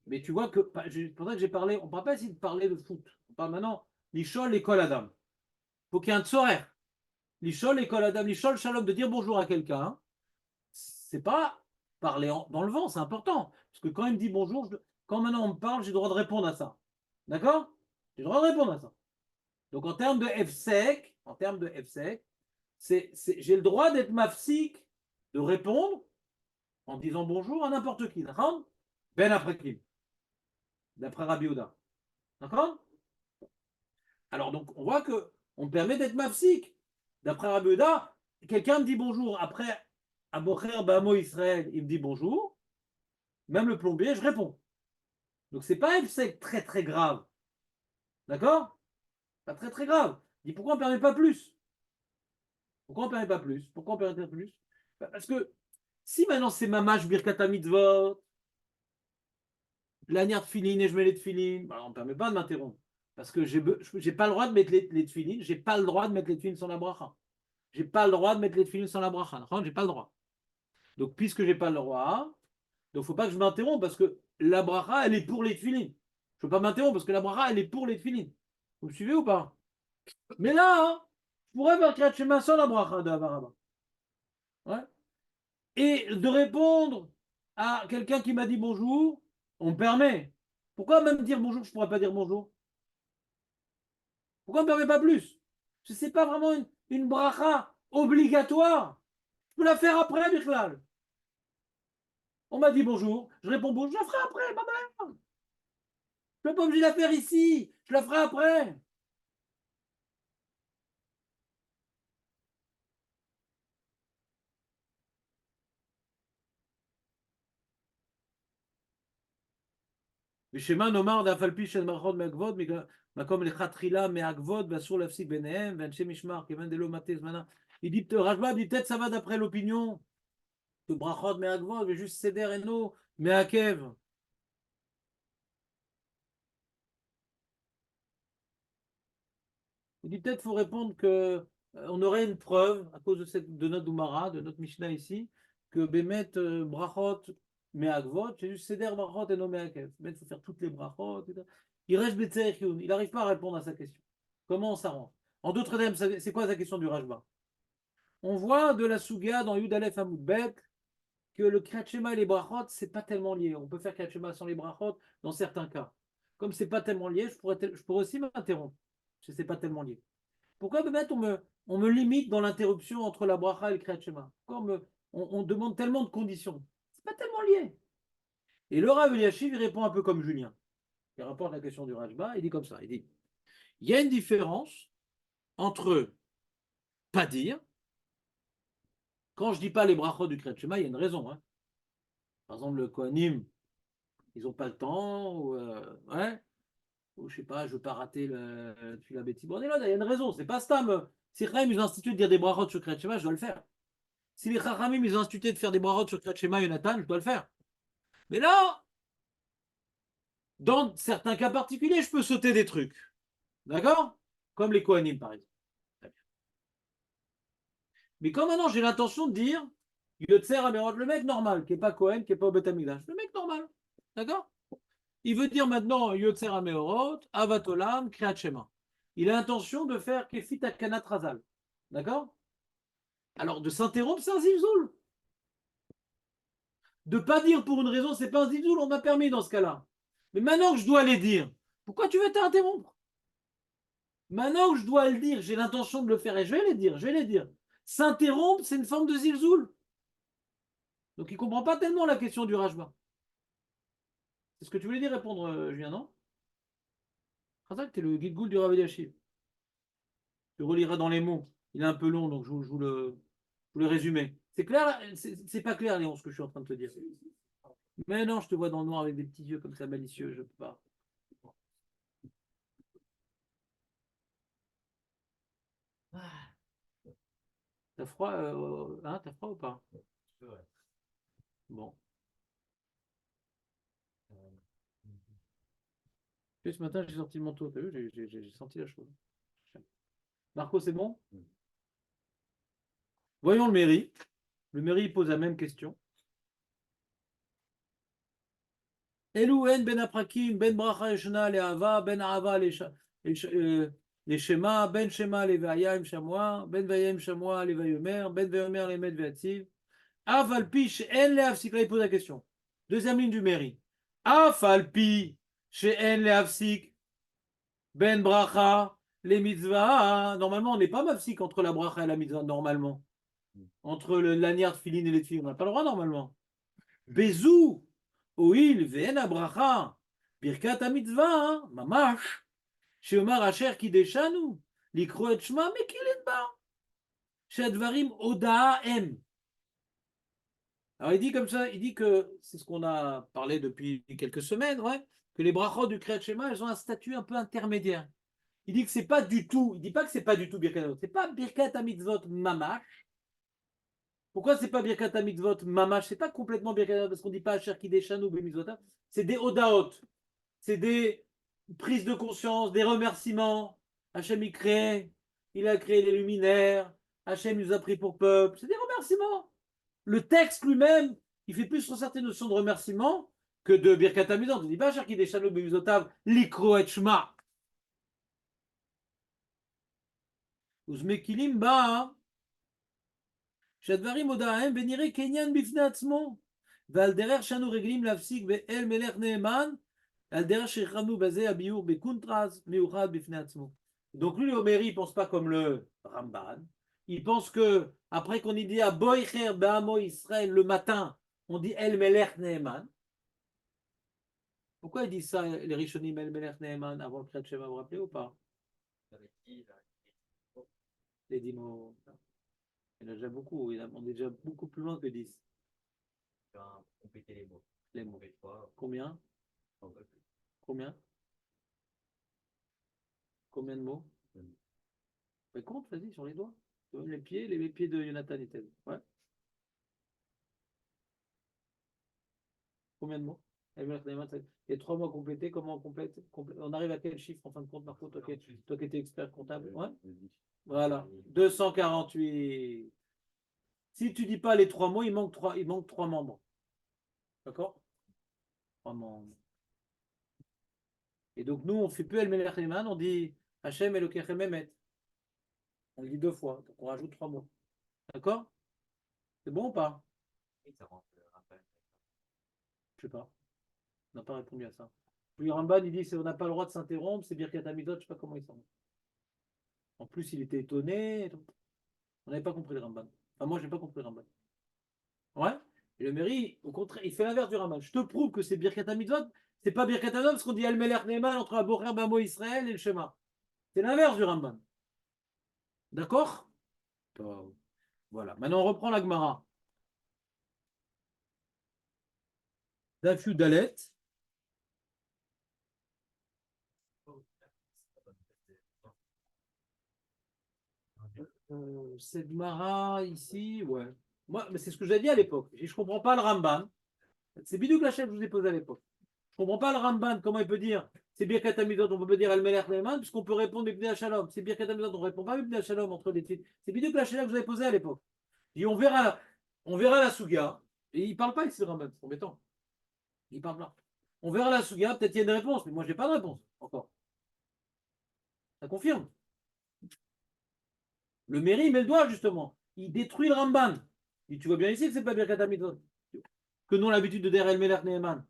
Mais tu vois que c'est pour ça que j'ai parlé, on ne parle pas ici de parler de foot. On parle maintenant l'Ishol, l'école Adam. Il faut qu'il y ait un tsorer. L'Ishol, l'école Adam, l'Ishol, Shalom, de dire bonjour à quelqu'un, c'est pas parler dans le vent, c'est important. Parce que quand il me dit bonjour, quand maintenant on me parle, j'ai le droit de répondre à ça. D'accord? J'ai le droit de répondre à ça. Donc en termes de FSEC, j'ai le droit d'être mafsik, de répondre en disant bonjour à n'importe qui. D'accord? Ben après qui? D'après Rabbi Ouda. D'accord? Alors donc on voit que on permet d'être mafsik. D'après Rabbi Ouda, quelqu'un me dit bonjour. Après Abocher Bamo Israël, il me dit bonjour. Même le plombier, je réponds. Donc c'est pas FSEC très très grave. D'accord? Pas très très grave. Il dit pourquoi on ne permet pas plus? Pourquoi on ne permet pas plus? Pourquoi on ne permet pas plus? Parce que si maintenant c'est mamash birkat mitzvot, lanière de filine et je mets les tefilines, bah, on ne permet pas de m'interrompre. Parce que j'ai pas le droit de mettre les tefilines, j'ai pas le droit de mettre les tefilines sans la bracha. J'ai pas le droit de mettre les tefilines sans la bracha. J'ai pas le droit. Donc puisque j'ai pas le droit, donc faut pas que je m'interrompe parce que la bracha elle est pour les tefilines. Je peux pas m'interrompre parce que la bracha elle est pour les tefilines. Vous me suivez ou pas? Mais là, hein, je pourrais faire Kriyat Shema sans la bracha de Avaraba. Ouais. Et de répondre à quelqu'un qui m'a dit bonjour, on me permet. Pourquoi même dire bonjour, je ne pourrais pas dire bonjour? Pourquoi on ne me permet pas plus? Ce n'est pas vraiment une bracha obligatoire. Je peux la faire après, Bichlal. On m'a dit bonjour, je réponds bonjour, je la ferai après, ma mère. Je ne suis pas obligé de la faire ici, je la ferai après. ושמה נאמר דאף על פי שהן ברכות מהגבוהות מקום לכתחילה מהגבוהות ואסור להפסיק ביניהם ואנשי משמר כיוון דלא מטה זמנה. Il dit, Rajbab dit peut-être ça va d'après l'opinion que brachot me'agvod, mais juste seder eno me'akev. Il dit peut-être faut répondre que on aurait une preuve à cause de notre Doumara, de notre Mishnah ici, que Bémet brachot me'agvod, c'est juste seder brachot eno me'akev. Il faut faire toutes les brachot. Il reste Betzerechiun, il n'arrive pas à répondre à sa question. Comment on s'arrange? En d'autres termes, c'est quoi la question du Rajba? On voit de la Souga dans Yud Aleph Hamoud Bet que le Kriyat Shema et les brachot, c'est pas tellement lié. On peut faire Kriyat Shema sans les brachot dans certains cas. Comme c'est pas tellement lié, je pourrais aussi m'interrompre. Si c'est pas tellement lié. Pourquoi peut-être on me limite dans l'interruption entre la bracha et le Kriyat Shema? Pourquoi on demande tellement de conditions? C'est pas tellement lié. Et le Rav Eliashiv, il répond un peu comme Julien. Il rapporte la question du Rajba, il dit comme ça, il dit, il y a une différence entre pas dire. Quand je dis pas les brachot du Kriyat Shema, il y a une raison. Hein. Par exemple, le Kohanim, ils n'ont pas le temps, ou je sais pas, je veux pas rater le Tfilah B'Tzibor Nélod. Il y a une raison, c'est pas Stam. Si les Chachamim ils ont institué de dire des brachot sur Kriyat Shema, je dois le faire. Si les Chachamim ils ont institué de faire des brachot sur Kriyat Shema Yonatan, je dois le faire. Mais là, dans certains cas particuliers, je peux sauter des trucs. D'accord? Comme les Kohanim, par exemple. Mais quand maintenant j'ai l'intention de dire Yotzer Amerot, le mec normal, qui n'est pas Kohen, qui n'est pas au Beth Amikdash, le mec normal. D'accord? Il veut dire maintenant Yotzer Amerot, Avatolam, Kriyat Shema. Il a l'intention de faire Kefit Akanat Razal. D'accord? Alors de s'interrompre, c'est un zilzoul. De ne pas dire pour une raison, c'est pas un zilzoul, on m'a permis dans ce cas-là. Mais maintenant que je dois les dire, pourquoi tu veux t'interrompre? Maintenant que je dois le dire, j'ai l'intention de le faire et je vais les dire, je vais les dire. S'interrompre, c'est une forme de zilzoul. Donc il ne comprend pas tellement la question du Rajba. C'est ce que tu voulais dire répondre, Julien, non? Khazak, tu es le guide-goul du Rav Eliashiv. Tu reliras dans les mots. Il est un peu long, donc je vous le résumer. C'est clair? C'est pas clair, Léon, ce que je suis en train de te dire. Mais non, je te vois dans le noir avec des petits yeux comme ça malicieux, je peux pas. T'as froid, t'as froid ou pas? Bon. Et ce matin, j'ai sorti le manteau, t'as vu, j'ai senti la chose. Marco, c'est bon? Voyons le mairie. Le mairie pose la même question. Elou en ben aprakim, ben bracha yeshna le'ava, ben ava le'shema, ben shema le'vayim shamoa, ben vayim shamoa le'vayomer, ben vayomer le'met ve'atziv. Afalpi she'en le'afsik. Là, il pose la question. Deuxième ligne du mairie. Afalpi she'en le'afsik, ben bracha les mitzvah. Normalement, on n'est pas mafsik entre la bracha et la mitzvah, normalement. Entre le laniard filin et les filles, on n'a pas le droit, normalement. Bezou. Oil ve'en abracha birkat mitzvah mamash sheomar asher kideshanu likro et shma mekilet ba shadvarim odaa em. Alors il dit comme ça, il dit que c'est ce qu'on a parlé depuis quelques semaines, ouais, que les brachot du Kriyat Shema, elles ont un statut un peu intermédiaire. Il dit que c'est pas du tout, il dit pas que c'est pas du tout birkat, c'est pas birkat mitzvot mamash. Pourquoi c'est pas Birkat Mitzvot Mamash? C'est pas complètement Birkat parce qu'on dit pas Asher Kideshanu ou Bemitzvotav. C'est des Odaot. C'est des prises de conscience, des remerciements. Hachem il crée, il a créé les luminaires. Hachem nous a pris pour peuple. C'est des remerciements. Le texte lui-même, il fait plus ressortir une notion de remerciement que de Birkat Mitzvot. On ne dit pas Asher Kideshanu ou Bemitzvotav, Likro et Shma. Uzmekilim ba. שהדברים הודעהם ונראה כעניין בפני עצמו ועל דרך שאנו רגילים להפסיק באל מלך נאמן על דרך שהחרמנו בזה הביור בקונטרס מיוחד בפני עצמו. Donc lui, le mairie, il pense pas comme le Ramban. Il pense que après qu'on ait dit à Boicher Be'amo Israël le matin, on dit El Melech Neeman. Pourquoi il dit ça, les Rishonim El Melech Neeman avant le Kriyat Shema, vous vous rappelez ou pas? Les 10 mots. Il y en a déjà beaucoup, on est déjà beaucoup plus loin que 10. Compléter les mots. Les mots. Combien? Combien? Combien de mots? Mais compte, vas-y, sur les doigts. Les pieds de Jonathan et Ted. Ouais. Combien de mots? Il y a 3 mots complétés, comment on complète? On arrive à quel chiffre en fin de compte, Marco, toi qui étais expert comptable? Ouais. Voilà, 248. Si tu dis pas les 3 mots, il manque 3 membres. D'accord? 3 membres. Et donc nous, on ne fait plus El Melech Neeman, on dit Hachem Elokechem Emet. On le dit 2 fois, donc on rajoute 3 mots. D'accord? C'est bon ou pas? Et ça rend le rappel. Je sais pas. On n'a pas répondu à ça. Puis Ramban, il dit on n'a pas le droit de s'interrompre, c'est Birkat Hamidot, je ne sais pas comment il s'en. En plus, il était étonné. On n'avait pas compris le Ramban. Enfin, moi, je n'ai pas compris le Ramban. Ouais. Et le mairie, au contraire, il fait l'inverse du Ramban. Je te prouve que c'est Birkat Hamidot. C'est pas Birkat Hamidot parce qu'on dit El Melech Neeman entre Abocher Bamo Israël et le Shema. C'est l'inverse du Ramban. D'accord? Voilà. Maintenant, on reprend la Gemara. Daf Yud Dalet. Cette Gemara ici, ouais. Moi, mais c'est ce que j'ai dit à l'époque. Je comprends pas le Ramban. C'est bidou que la chef que je vous ai posé à l'époque. Je comprends pas le Ramban. Comment il peut dire c'est Birkat Hamidot, on peut pas dire Al Melech Neyman, puisqu'on peut répondre Bibnei Shalom. C'est Birkat Hamidot, on répond pas Bibnei Shalom entre les titres. C'est bidou que la chef que je vous ai posé à l'époque. Et on verra la Souga. Et il parle pas ici, le Ramban. C'est embêtant. Il parle pas. On verra la Souga. Peut-être qu'il y a une réponse, mais moi, j'ai pas de réponse encore. Ça confirme. Le mairie, il met le doigt, justement. Il détruit le Ramban. Et tu vois bien ici que c'est pas Birkat Hamidot. Que nous, l'habitude de dire El Melech Neyman.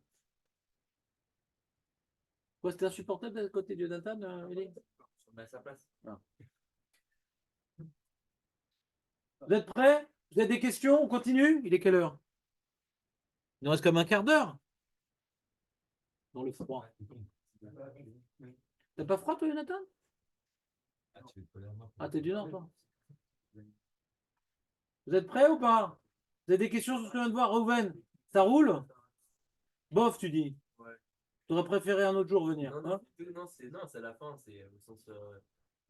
Quoi, c'était insupportable d'être à côté de Jonathan, Eli? On met à sa place. Ah. Vous êtes prêts? Vous avez des questions? On continue? Il est quelle heure? Il nous reste comme un quart d'heure. Dans le froid. T'as pas froid, toi, Jonathan? Ah, t'es du Nord, toi? Vous êtes prêts ou pas? Vous avez des questions sur ce que je viens de voir, Rouven? Ça roule? Bof, tu dis. Ouais. Tu aurais préféré un autre jour venir. Non, Hein? non, c'est à la fin, c'est au sens.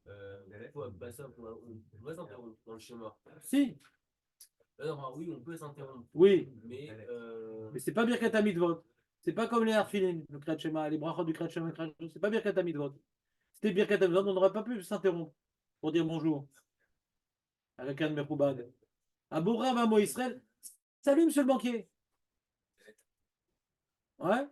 Bah, ça, on va s'interrompre dans le schéma. Si. Alors, oui, on peut s'interrompre. Oui. Mais Mais c'est pas Birkat Hamidvot. C'est pas comme les Harfilim, le Kriyat Shema, les brachot du Kriyat Shema, c'est pas Birkat Hamidvot. C'était Birkat Hamidvot, on n'aurait pas pu s'interrompre pour dire bonjour avec un de mes Mechoubad. Aboura Mamo Israël. Salut, monsieur le banquier. Ouais.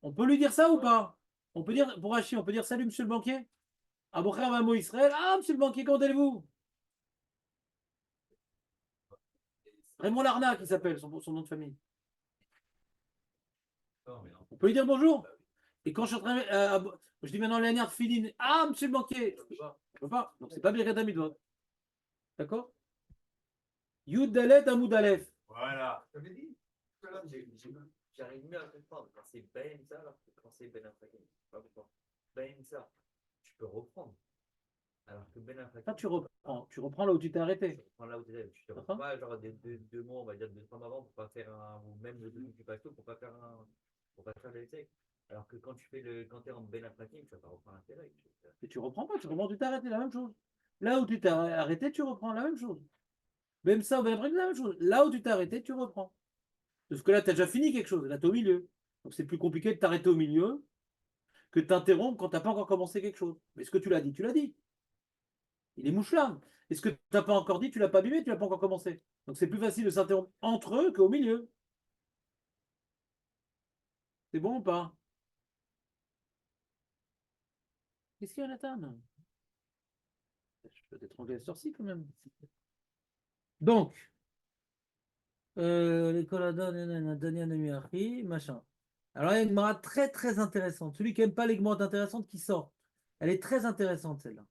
On peut lui dire ça ou pas? On peut dire, pour Hachi, on peut dire salut, monsieur le banquier. Aboura Mamo Israël. Ah, monsieur le banquier, comment allez-vous? Raymond Larnac, qui s'appelle, son nom de famille. On peut lui dire bonjour. Et quand je suis en train je dis maintenant Léonard Filine. Ah, monsieur le banquier. Je peux pas. Donc c'est pas Birkat Hamidvot. D'accord? Yud Dalet Amoud Aleph. Voilà. J'arrive mieux à comprendre quand c'est Ben ça alors que quand c'est Ben Affleck. Pas pourquoi. Ben ça, tu peux reprendre. Alors que Ben Affleck. Ça, tu reprends là où tu t'es arrêté. Tu reprends là où tu es. Tu te reprends pas genre deux mois, on va dire 2 semaines avant pour pas faire un. Ou même le début du pasto pour pas faire un. Pour pas faire le texte. Alors que quand tu fais quand tu es en Ben Affleck, tu vas pas reprendre l'intérêt. Et tu reprends pas, tu reprends où tu t'es arrêté, la même chose. Là où tu t'es arrêté, tu reprends la même chose. Même ça, Ben Affleck, la même chose. Là où tu t'es arrêté, tu reprends. Parce que là, tu as déjà fini quelque chose. Là, tu es au milieu. Donc c'est plus compliqué de t'arrêter au milieu que de t'interrompre quand tu n'as pas encore commencé quelque chose. Mais ce que tu l'as dit, tu l'as dit. Il est mouchelam. Et ce que tu n'as pas encore dit, tu l'as pas abîmé, tu l'as pas encore commencé. Donc c'est plus facile de s'interrompre entre eux qu'au milieu. C'est bon ou pas? Qu'est-ce qu'il y a, Nathan? Je peux t'étrangler la sortie quand même. Donc, l'école machin. Alors, il y a une Gemara très très intéressante. Celui qui n'aime pas les Gemaras intéressantes qui sort. Elle est très intéressante celle-là.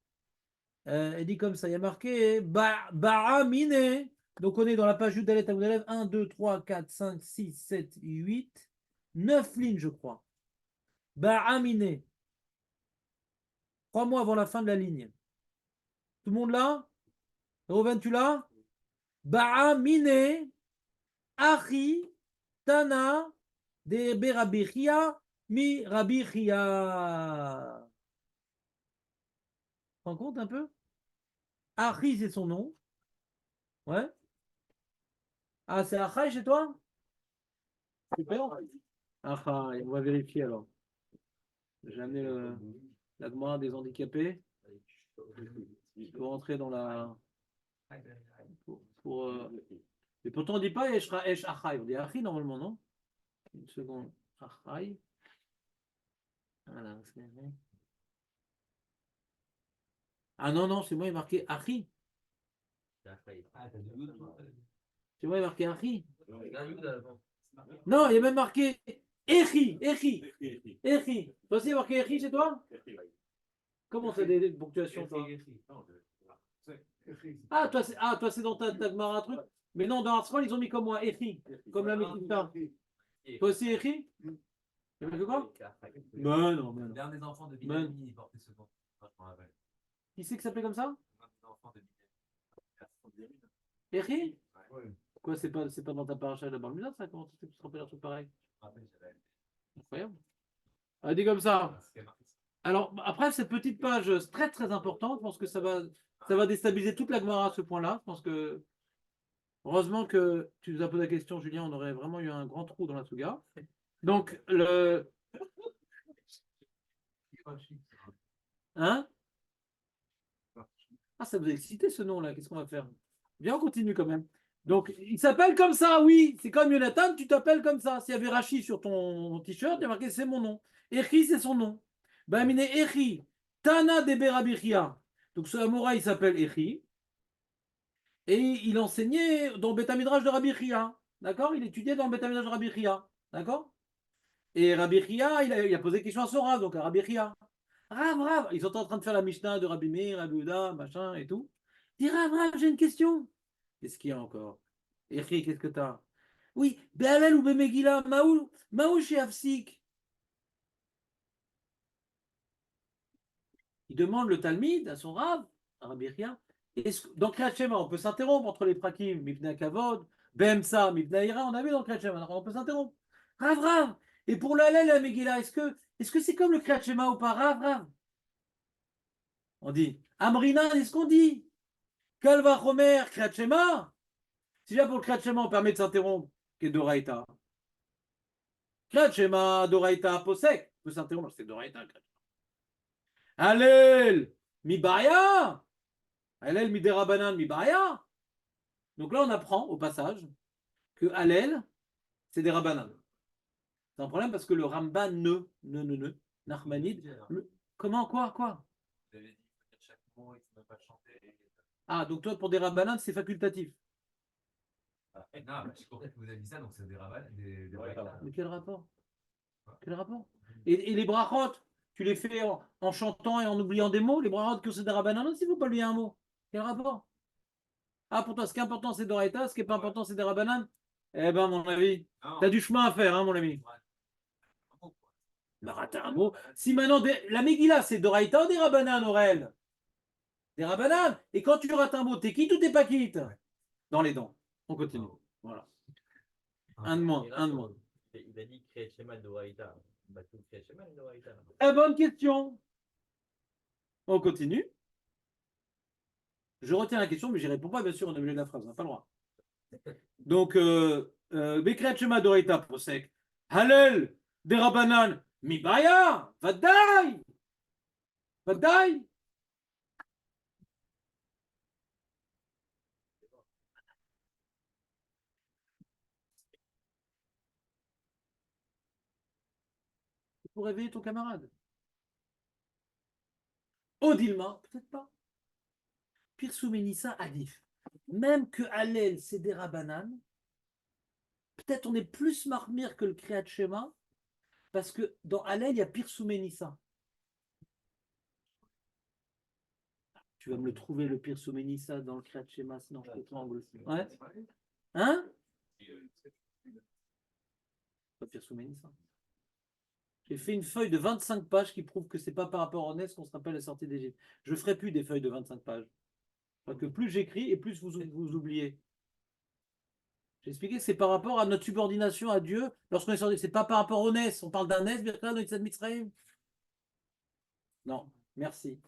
Elle dit comme ça, il y a marqué Ba'amine. Donc on est dans la page Judalet Amoudalev 1, 2, 3, 4, 5, 6, 7, 8, 9 lignes, je crois. Ba'amine. 3 mois avant la fin de la ligne. Tout le monde là? Roven, tu l'as? Ba'amine. Achi. Tana. De Berabichia. Mi Rabichia. Tu te rends compte un peu? Achi, c'est son nom. Ouais. Ah, c'est Achai chez toi? Super. Achai, on va vérifier alors. J'ai amené la Gemara des handicapés pour rentrer dans la. Et pourtant, on ne dit pas Esh Achai, on dit Achi normalement, non? Une seconde. Achai. Voilà. Ah non, non, c'est moi, il est marqué Achi. C'est moi, il est marqué Achi. Non, il y a même marqué Echi. Toi aussi, il y a marqué Echi chez toi? Comment c'est des ponctuations, toi? Toi, c'est dans ta Gemara un truc. Mais non, dans Artscroll, ils ont mis comme moi Echi. Comme la Mekita. Toi aussi, Echi? Il y a marqué quoi? Mais non. L'un des enfants de Binyamin, il portait ce nom. Qui c'est qui s'appelait comme ça? Enfant de Eri? Oui. Quoi, c'est pas dans ta paracha de Balmuzat, ça? Comment tu te rappelles un truc pareil? Incroyable. Elle dit comme ça. Alors, après, cette petite page très très importante, je pense que ça va déstabiliser toute la Gemara à ce point-là. Je pense que, heureusement que tu nous as posé la question, Julien, on aurait vraiment eu un grand trou dans la Souga. Donc, Hein? Ah, ça vous a excité ce nom-là, qu'est-ce qu'on va faire? Bien, on continue quand même. Donc, il s'appelle comme ça, oui. C'est comme Jonathan, tu t'appelles comme ça. S'il y avait Rachi sur ton t-shirt, il y a marqué c'est mon nom. Echi, c'est son nom. Bamine Echi, Tana de Berabichia. Donc, ce Amora, il s'appelle Echi. Et il enseignait dans le Beth Midrash de Rabbi Chia. D'accord? Il étudiait dans le Beth Midrash de Rabbi Chia. D'accord? Et Rabbi Chia, il a posé question à son Rav, donc à Rabbi Chia. Rav, ils sont en train de faire la Mishnah de Rabbi Meir, Rabbi Uda, machin et tout. Il dit Rav, j'ai une question. Qu'est-ce qu'il y a encore? Echi, qu'est-ce que t'as? Oui, Be'alel ou Be'megila, Maou chez Afsik. Il demande le Talmud à son Rav, à Rabbi Chia. Dans Kriyat Shema, on peut s'interrompre entre les prakim, Mipna Kavod, Bemsa, Mipna Ira, on a vu dans Kriyat Shema, on peut s'interrompre. Rav. Et pour le Hallel et la Megillah, est-ce que c'est comme le Kriyat Shema ou pas? Rav. On dit, Amrina, est-ce qu'on dit? Kalva Chomer, Kriyat Shema. Si déjà pour le Kriyat Shema, on permet de s'interrompre, qui est Doraïta. Kriyat Shema, Doraïta, Posek, on peut s'interrompre, c'est Doraïta. Hallel, Mibaya. Hallel, Midera Mibaya. Donc là, on apprend au passage que Hallel, c'est des Rabbanan. C'est un problème parce que le Ramban Nachmanide. Comment, quoi? Vous avez dit qu'il faut dire chaque mot et qu'il ne faut pas chanter. Ah, donc toi, pour des Rabbanan, c'est facultatif. Non, j'ai compris que vous avez dit ça, donc c'est des rabats. Mais quel rapport? Quel rapport? Et les brachot, tu les fais en chantant et en oubliant des mots? Les brachot que c'est des Rabbanan aussi, il ne faut pas oublier un mot. Quel rapport? Ah, pour toi, ce qui est important, c'est Doraïta, ce qui n'est pas important, c'est des Rabbanan? Eh ben, mon avis, tu as du chemin à faire, hein, mon ami. Bah, rater un mot. Si maintenant, la Megillah, c'est Doraïta ou des Rabbanan, Aurel? Des Rabbanan. Et quand tu rates un mot, t'es quitte ou t'es pas quitte? Dans les dents. On continue. Voilà. Un de moins. Il a dit Kriyat Shema Doraïta. Bah, tout Kriyat Shema Doraïta. Bonne question. On continue. Je retiens la question, mais je n'y réponds pas, bien sûr, on a milieu de la phrase, on n'a pas le droit. Donc, Bekret Shema Doraïta Prosek. Hallel, des Rabbanan, Mibaya, Vadaï. Pour réveiller ton camarade. Odilma, peut-être pas. Pirsou Ménissa, Alif. Même que Hallel, c'est des Rabbanan, peut-être on est plus marmire que le Kriyat Shema, parce que dans Hallel, il y a Pirsou Ménissa. Tu vas me le trouver, le Pirsou Ménissa, dans le Kriyat Shema, sinon je te tremble. Ouais. Hein? Pas Pirsou Ménissa. J'ai fait une feuille de 25 pages qui prouve que c'est pas par rapport au NES qu'on se rappelle la sortie d'Égypte. Je ne ferai plus des feuilles de 25 pages. Parce que plus j'écris et plus vous oubliez. J'ai expliqué que c'est par rapport à notre subordination à Dieu lorsqu'on est sorti. C'est pas par rapport au NES. On parle d'un NES, non, merci.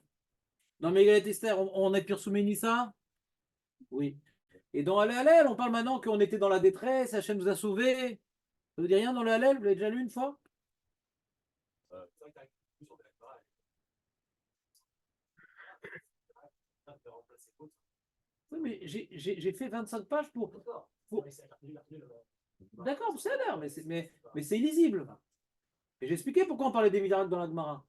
Dans Mégalith Esther, on est pur soumis ça? Oui. Et dans Hallel, on parle maintenant qu'on était dans la détresse, Hachem nous a sauvés. Ça vous dit rien dans le Hallel? Vous l'avez déjà lu une fois? Oui, mais j'ai fait 25 pages pour... D'accord, c'est l'air, mais c'est illisible. Et j'ai expliqué pourquoi on parlait des miracles dans la Gemara.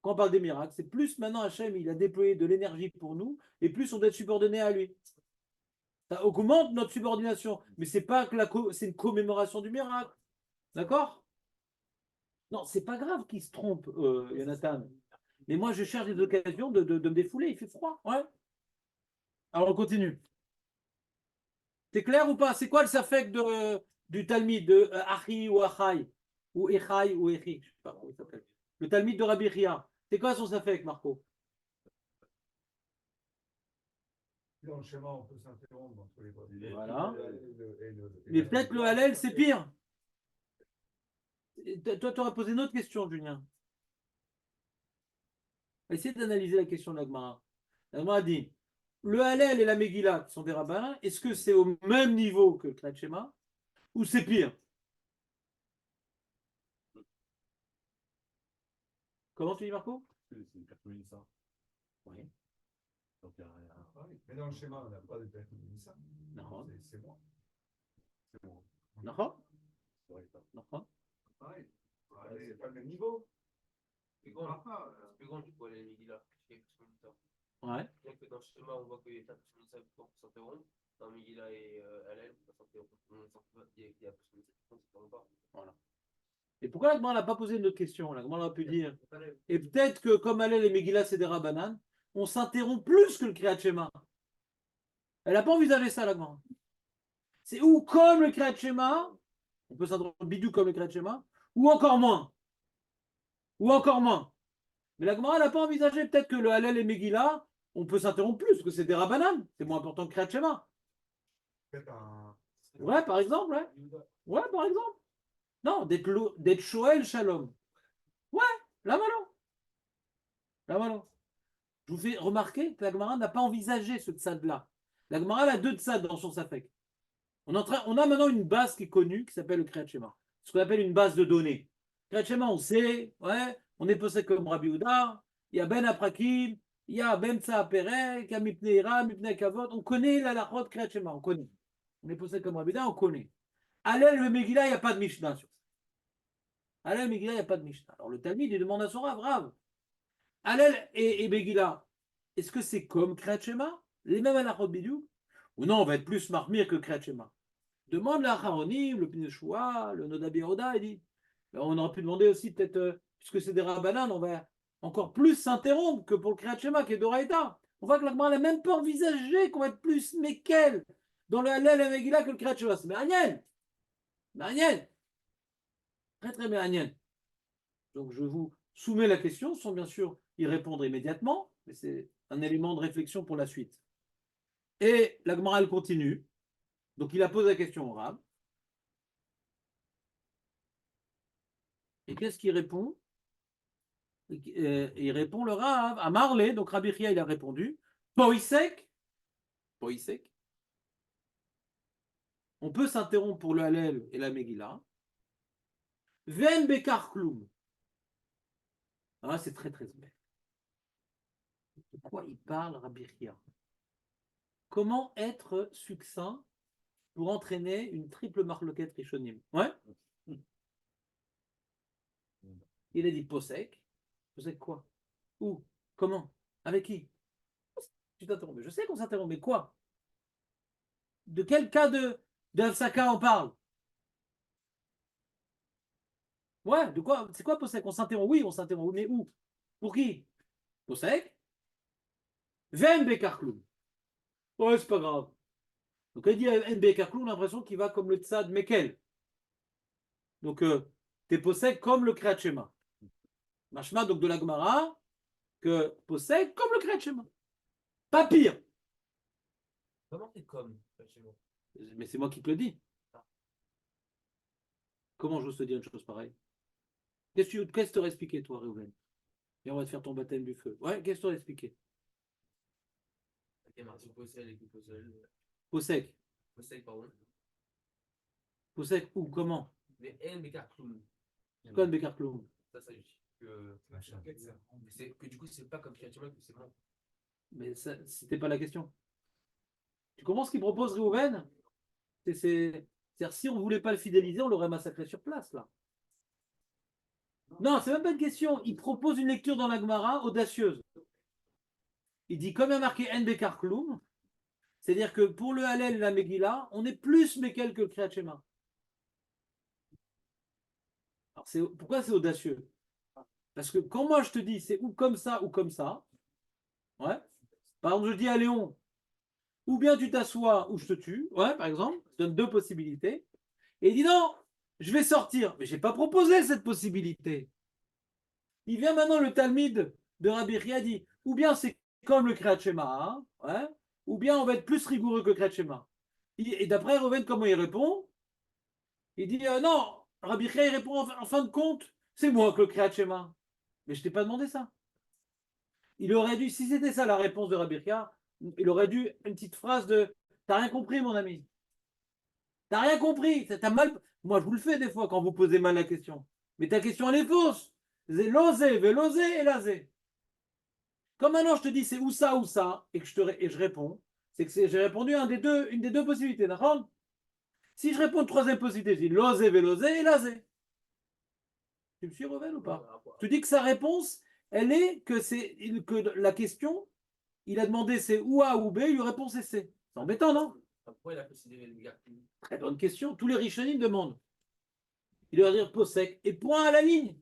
Quand on parle des miracles, c'est plus maintenant Hachem, il a déployé de l'énergie pour nous, et plus on doit être subordonné à lui. Ça augmente notre subordination, mais c'est pas que c'est une commémoration du miracle. D'accord? Non, c'est pas grave qu'il se trompe, Jonathan. Mais moi, je cherche des occasions de me défouler. Il fait froid. Ouais. Alors, on continue. C'est clair ou pas? C'est quoi le safek du Talmud de Achi ou Achai? Ou Echai ou Echi? Je sais pas comment il s'appelle. Le Talmud de Rabbi Chia. C'est quoi son safek, Marco? Dans le schéma, on peut s'interrompre entre les voix. Voilà. Mais peut-être le Hallel, c'est pire. Toi, tu aurais posé une autre question, Julien. Essayez d'analyser la question de l'Agmara. L'Agmara dit le Hallel et la Megillah, qui sont des rabbins, est-ce que c'est au même niveau que le Kriyat Shema ou c'est pire? Comment tu dis, Marco? C'est 4500. Oui. Donc, mais dans le schéma, on n'a pas de 4500. Non. C'est bon. C'est bon. Non. C'est vrai que Non. pareil. C'est pas le même niveau. C'est plus grand du coup, les Megillah. Ouais. Bien que dans le schéma, on voit qu'il y a plus de 7 pour s'interrompre. Dans Megillah et Hallel, il y a plus de 7 pour s'interrompre pas. Voilà. Et pourquoi l'Agmara n'a pas posé une autre question? L'Agmara a pu dire et peut-être que comme Hallel et Megillah, c'est des rabbanan, on s'interrompt plus que le Kriyat Shema. Elle n'a pas envisagé ça, l'Agmara. C'est ou comme le Kriyat Shema, on peut s'interrompre bidou comme le Kriyat Shema, ou encore moins. Ou encore moins. Mais la Gemara n'a pas envisagé peut-être que le Hallel et Megillah, on peut s'interrompre plus, parce que c'est des rabbanan. C'est moins important que Kriyat Shema. Ouais, par exemple, ouais. Ouais, par exemple. Non, d'être Shoel Shalom. Ouais, la malo. La malo. Je vous fais remarquer que la Gemara n'a pas envisagé ce tzad-là. La Gemara a deux tzad dans son safek. On a maintenant une base qui est connue, qui s'appelle le Kriyat Shema. Ce qu'on appelle une base de données. Kriyat Shema, on sait, ouais, on est posé comme Rabbi Houda, il y a Ben Aprakim, il y a Ben Tsa Perek, il y a Mipnei Ira, Mipnei Kavod, on connaît la lachot Kriyat Shema, on connaît. On est posé comme Rabbi Houda, on connaît. Hallel le Megillah, il n'y a pas de Mishnah sur ça. Hallel Megillah, il n'y a pas de Mishnah. Alors le Talmud, il demande à son Rav, Hallel et Megillah, est-ce que c'est comme Kriyat Shema, les mêmes halachot bidou, ou non, on va être plus marmire que Kriyat Shema? Demande la Haronim, le Pineshua, le Nodabi Oda, il dit. On aurait pu demander aussi, peut-être, puisque c'est des rabbanan, on va encore plus s'interrompre que pour le Kriyat Shema qui est d'Oraïta. On voit que l'Agmara n'a même pas envisagé qu'on va être plus Mekel dans le Hallel et Megillah que le Kriyat Shema. C'est Méaniel. Méaniel. Très très Méaniel. Donc je vous soumets la question sans bien sûr y répondre immédiatement, mais c'est un élément de réflexion pour la suite. Et l'Agmara, elle continue. Donc il a posé la question au Rav. Et qu'est-ce qu'il répond? Il répond le Rav à Marley. Donc Rabbi Chia, il a répondu Poisek. Poisek. On peut s'interrompre pour le Hallel et la Megillah. Ven Bekar Kloum. Ah, c'est très très bête. De quoi il parle, Rabbi Chia? Comment être succinct pour entraîner une triple marloquette rishonim? Ouais. Il a dit Posek. Posek quoi? Où? Comment? Avec qui? Tu t'interromps. Je sais qu'on s'interrompt, mais quoi? De quel cas de Afsaka on parle? Ouais, de quoi? C'est quoi Posek? On s'interrompt? Oui, on s'interrompt. Mais où? Pour qui? Posek? Ven Bekarkloum. Ouais, c'est pas grave. Donc, il dit Ven Bekarkloum, l'impression qu'il va comme le Tzad Mekel. Donc, t'es Posek comme le Kriyat Shema. Mashma, donc de la Gemara, que Posek comme le Kriyat Shema. Pas pire. Comment t'es comme Mais c'est moi qui te le dis. Comment j'ose te dire une chose pareille? Qu'est-ce que tu t'aurais expliqué, toi, Réouven? Et on va te faire ton baptême du feu. Ouais, qu'est-ce que tu aurais expliqué? Posek. Posek, pardon. Posek où? Comment? Mais N, Bekar Kloum. C'est quoi le Bekar Kloum? Ça justifie que du coup, c'est pas comme Kriyat Shema que c'est bon. Mais c'était pas la question. Tu comprends ce qu'il propose, Réouven? C'est-à-dire, si on ne voulait pas le fidéliser, on l'aurait massacré sur place, là. Non, c'est même pas une question. Il propose une lecture dans la Gemara audacieuse. Il dit, comme il y a marqué En Bekar Kloum, c'est-à-dire que pour le Hallel et la Megillah, on est plus Mekel que le Kriyat Shema. Alors, pourquoi c'est audacieux? Parce que quand moi je te dis, c'est ou comme ça, ouais. Par exemple, je dis à Léon, ou bien tu t'assois ou je te tue, ouais, par exemple, je donne deux possibilités. Et il dit non, je vais sortir. Mais je n'ai pas proposé cette possibilité. Il vient maintenant le Talmud de Rabbi Chia dit, ou bien c'est comme le Kriyat Shema, hein, ouais, ou bien on va être plus rigoureux que Kriyat Shema. Et d'après Reuven, comment il répond? Il dit non, Rabbi Chia, il répond en fin de compte, c'est moi que le Kriyat Shema. Mais je t'ai pas demandé ça. Il aurait dû, si c'était ça la réponse de Rabbi Chia, il aurait dû une petite phrase de t'as rien compris, mon ami. T'as rien compris. T'as mal. Moi, je vous le fais des fois quand vous posez mal la question. Mais ta question, elle est fausse. C'est l'osé, velosé et lazé. Comme maintenant je te dis c'est ou ça, et que je réponds, c'est que j'ai répondu une des deux possibilités, d'accord? Si je réponds troisième possibilité, je dis l'osé, velosé et lazé. Tu me suis, Revel, ou pas? Tu dis que sa réponse, elle est que la question, il a demandé c'est ou A ou B, il lui répond c'est C. C'est embêtant, non? Pourquoi il a considéré le gars? Très bonne question. Tous les Rishonim demandent. Il doit dire Posek et point à la ligne.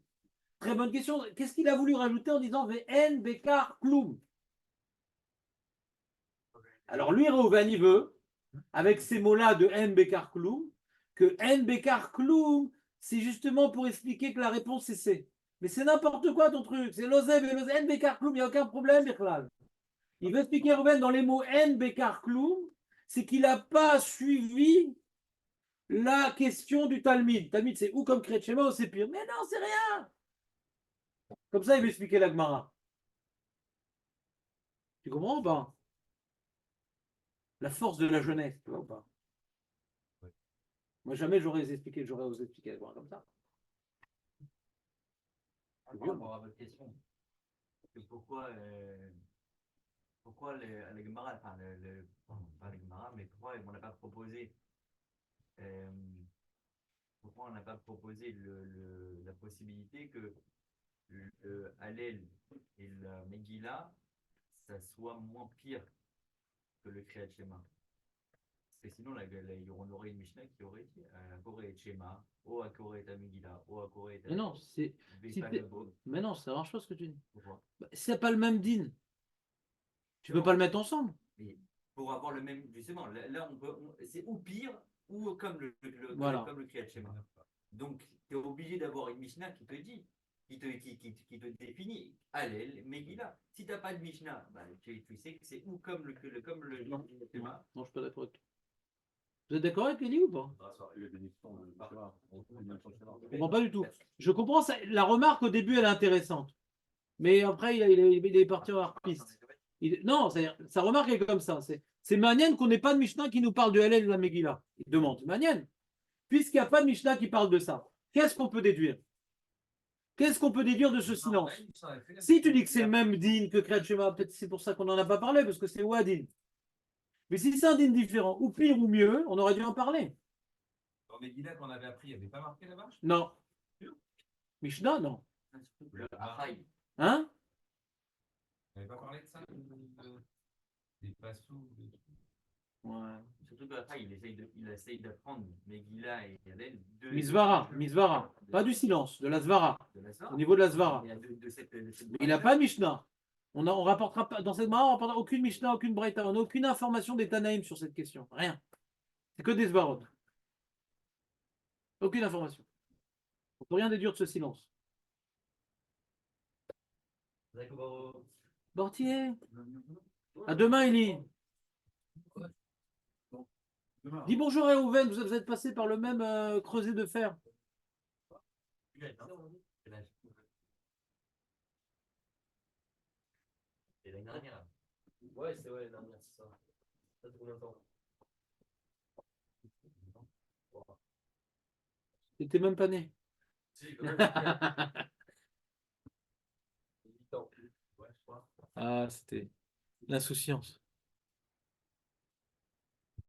Très bonne question. Qu'est-ce qu'il a voulu rajouter en disant VN, Bekar, Kloum? Alors lui, Reuven, il veut, avec ces mots-là de N, Bekar, Kloum, que N, Bekar, Kloum, c'est justement pour expliquer que la réponse c'est C. Mais c'est n'importe quoi ton truc. C'est l'osev et l'osev, N, Bekar, Kloum, il n'y a aucun problème, Birklal. Il veut expliquer Reuven dans les mots N, Bekar, Kloum, c'est qu'il n'a pas suivi la question du Talmud. Talmud, c'est ou comme Kriyat Shema ou c'est pire. Mais non, c'est rien. Comme ça, il veut expliquer la Gemara. Tu comprends ou pas? La force de la jeunesse, tu vois ou pas? Moi, jamais j'aurais osé expliquer la Gemara comme ça. Par rapport à votre question, pourquoi les Gemara, enfin, pas les Gemara, mais pourquoi on n'a pas proposé euh, pourquoi on n'a pas proposé la possibilité que le Hallel et le Megillah, ça soit moins pire que le Kriyat Shema. Parce que sinon, on aurait une Mishnah qui aurait dit Akore et Shema, O Akore et Megillah, O Akore et Mais non, Megillah. mais non, ça marche pas ce que tu dis. Pourquoi? C'est pas le même din. Tu peux pas le mettre ensemble. Et pour avoir le même, justement, là c'est ou pire ou comme Voilà. comme le Kriyat Shema. Donc, tu es obligé d'avoir une Mishnah qui te dit, qui te définit Hallel, Megillah. Si tu n'as pas de Mishnah, bah, tu sais que c'est ou comme le Non, Shema. non, je suis pas d'accord avec toi. Vous êtes d'accord avec Eli ou pas? Je comprends pas du tout. Je comprends ça. La remarque au début, elle est intéressante. Mais après, il est parti en harpiste. Non, sa remarque est comme ça. C'est Manienne qu'on n'ait pas de Mishnah qui nous parle de Hallel et de la Megillah. Il demande. Manienne. Puisqu'il n'y a pas de Mishnah qui parle de ça, qu'est-ce qu'on peut déduire? Qu'est-ce qu'on peut déduire de ce silence? Si tu dis que c'est le même din que Kriyat Shema, peut-être c'est pour ça qu'on n'en a pas parlé, parce que c'est Ouadin. Mais si c'est un din différent, ou pire ou mieux, on aurait dû en parler. Dans Megillah qu'on avait appris, il n'y avait pas marqué la vache? Non. Mishnah, non. Le Achaï. Hein? On n'avait pas parlé de ça? Des passous, Ouais. Surtout que l'Achaï, il essaye d'apprendre Megillah et Hallel. Misvara. Pas du silence, de la Svara. Au niveau de la Svara. Mais il n'a pas de Mishnah. On rapportera pas, dans cette Mara, on ne rapportera aucune Mishnah, aucune Braïta. On n'a aucune information des Tanaïm sur cette question. Rien. C'est que des Svarot. Aucune information. On ne peut rien déduire de ce silence. Bortier. À demain, Eli. Dis bonjour à Ouven, vous êtes passé par le même creuset de fer. C'est l'année dernière. Ouais, c'est l'année dernière, c'est ça. Ça fait combien de temps? T'étais même pas né. Si, quand même. 8 ans. Ouais, je crois. Ah, c'était l'insouciance.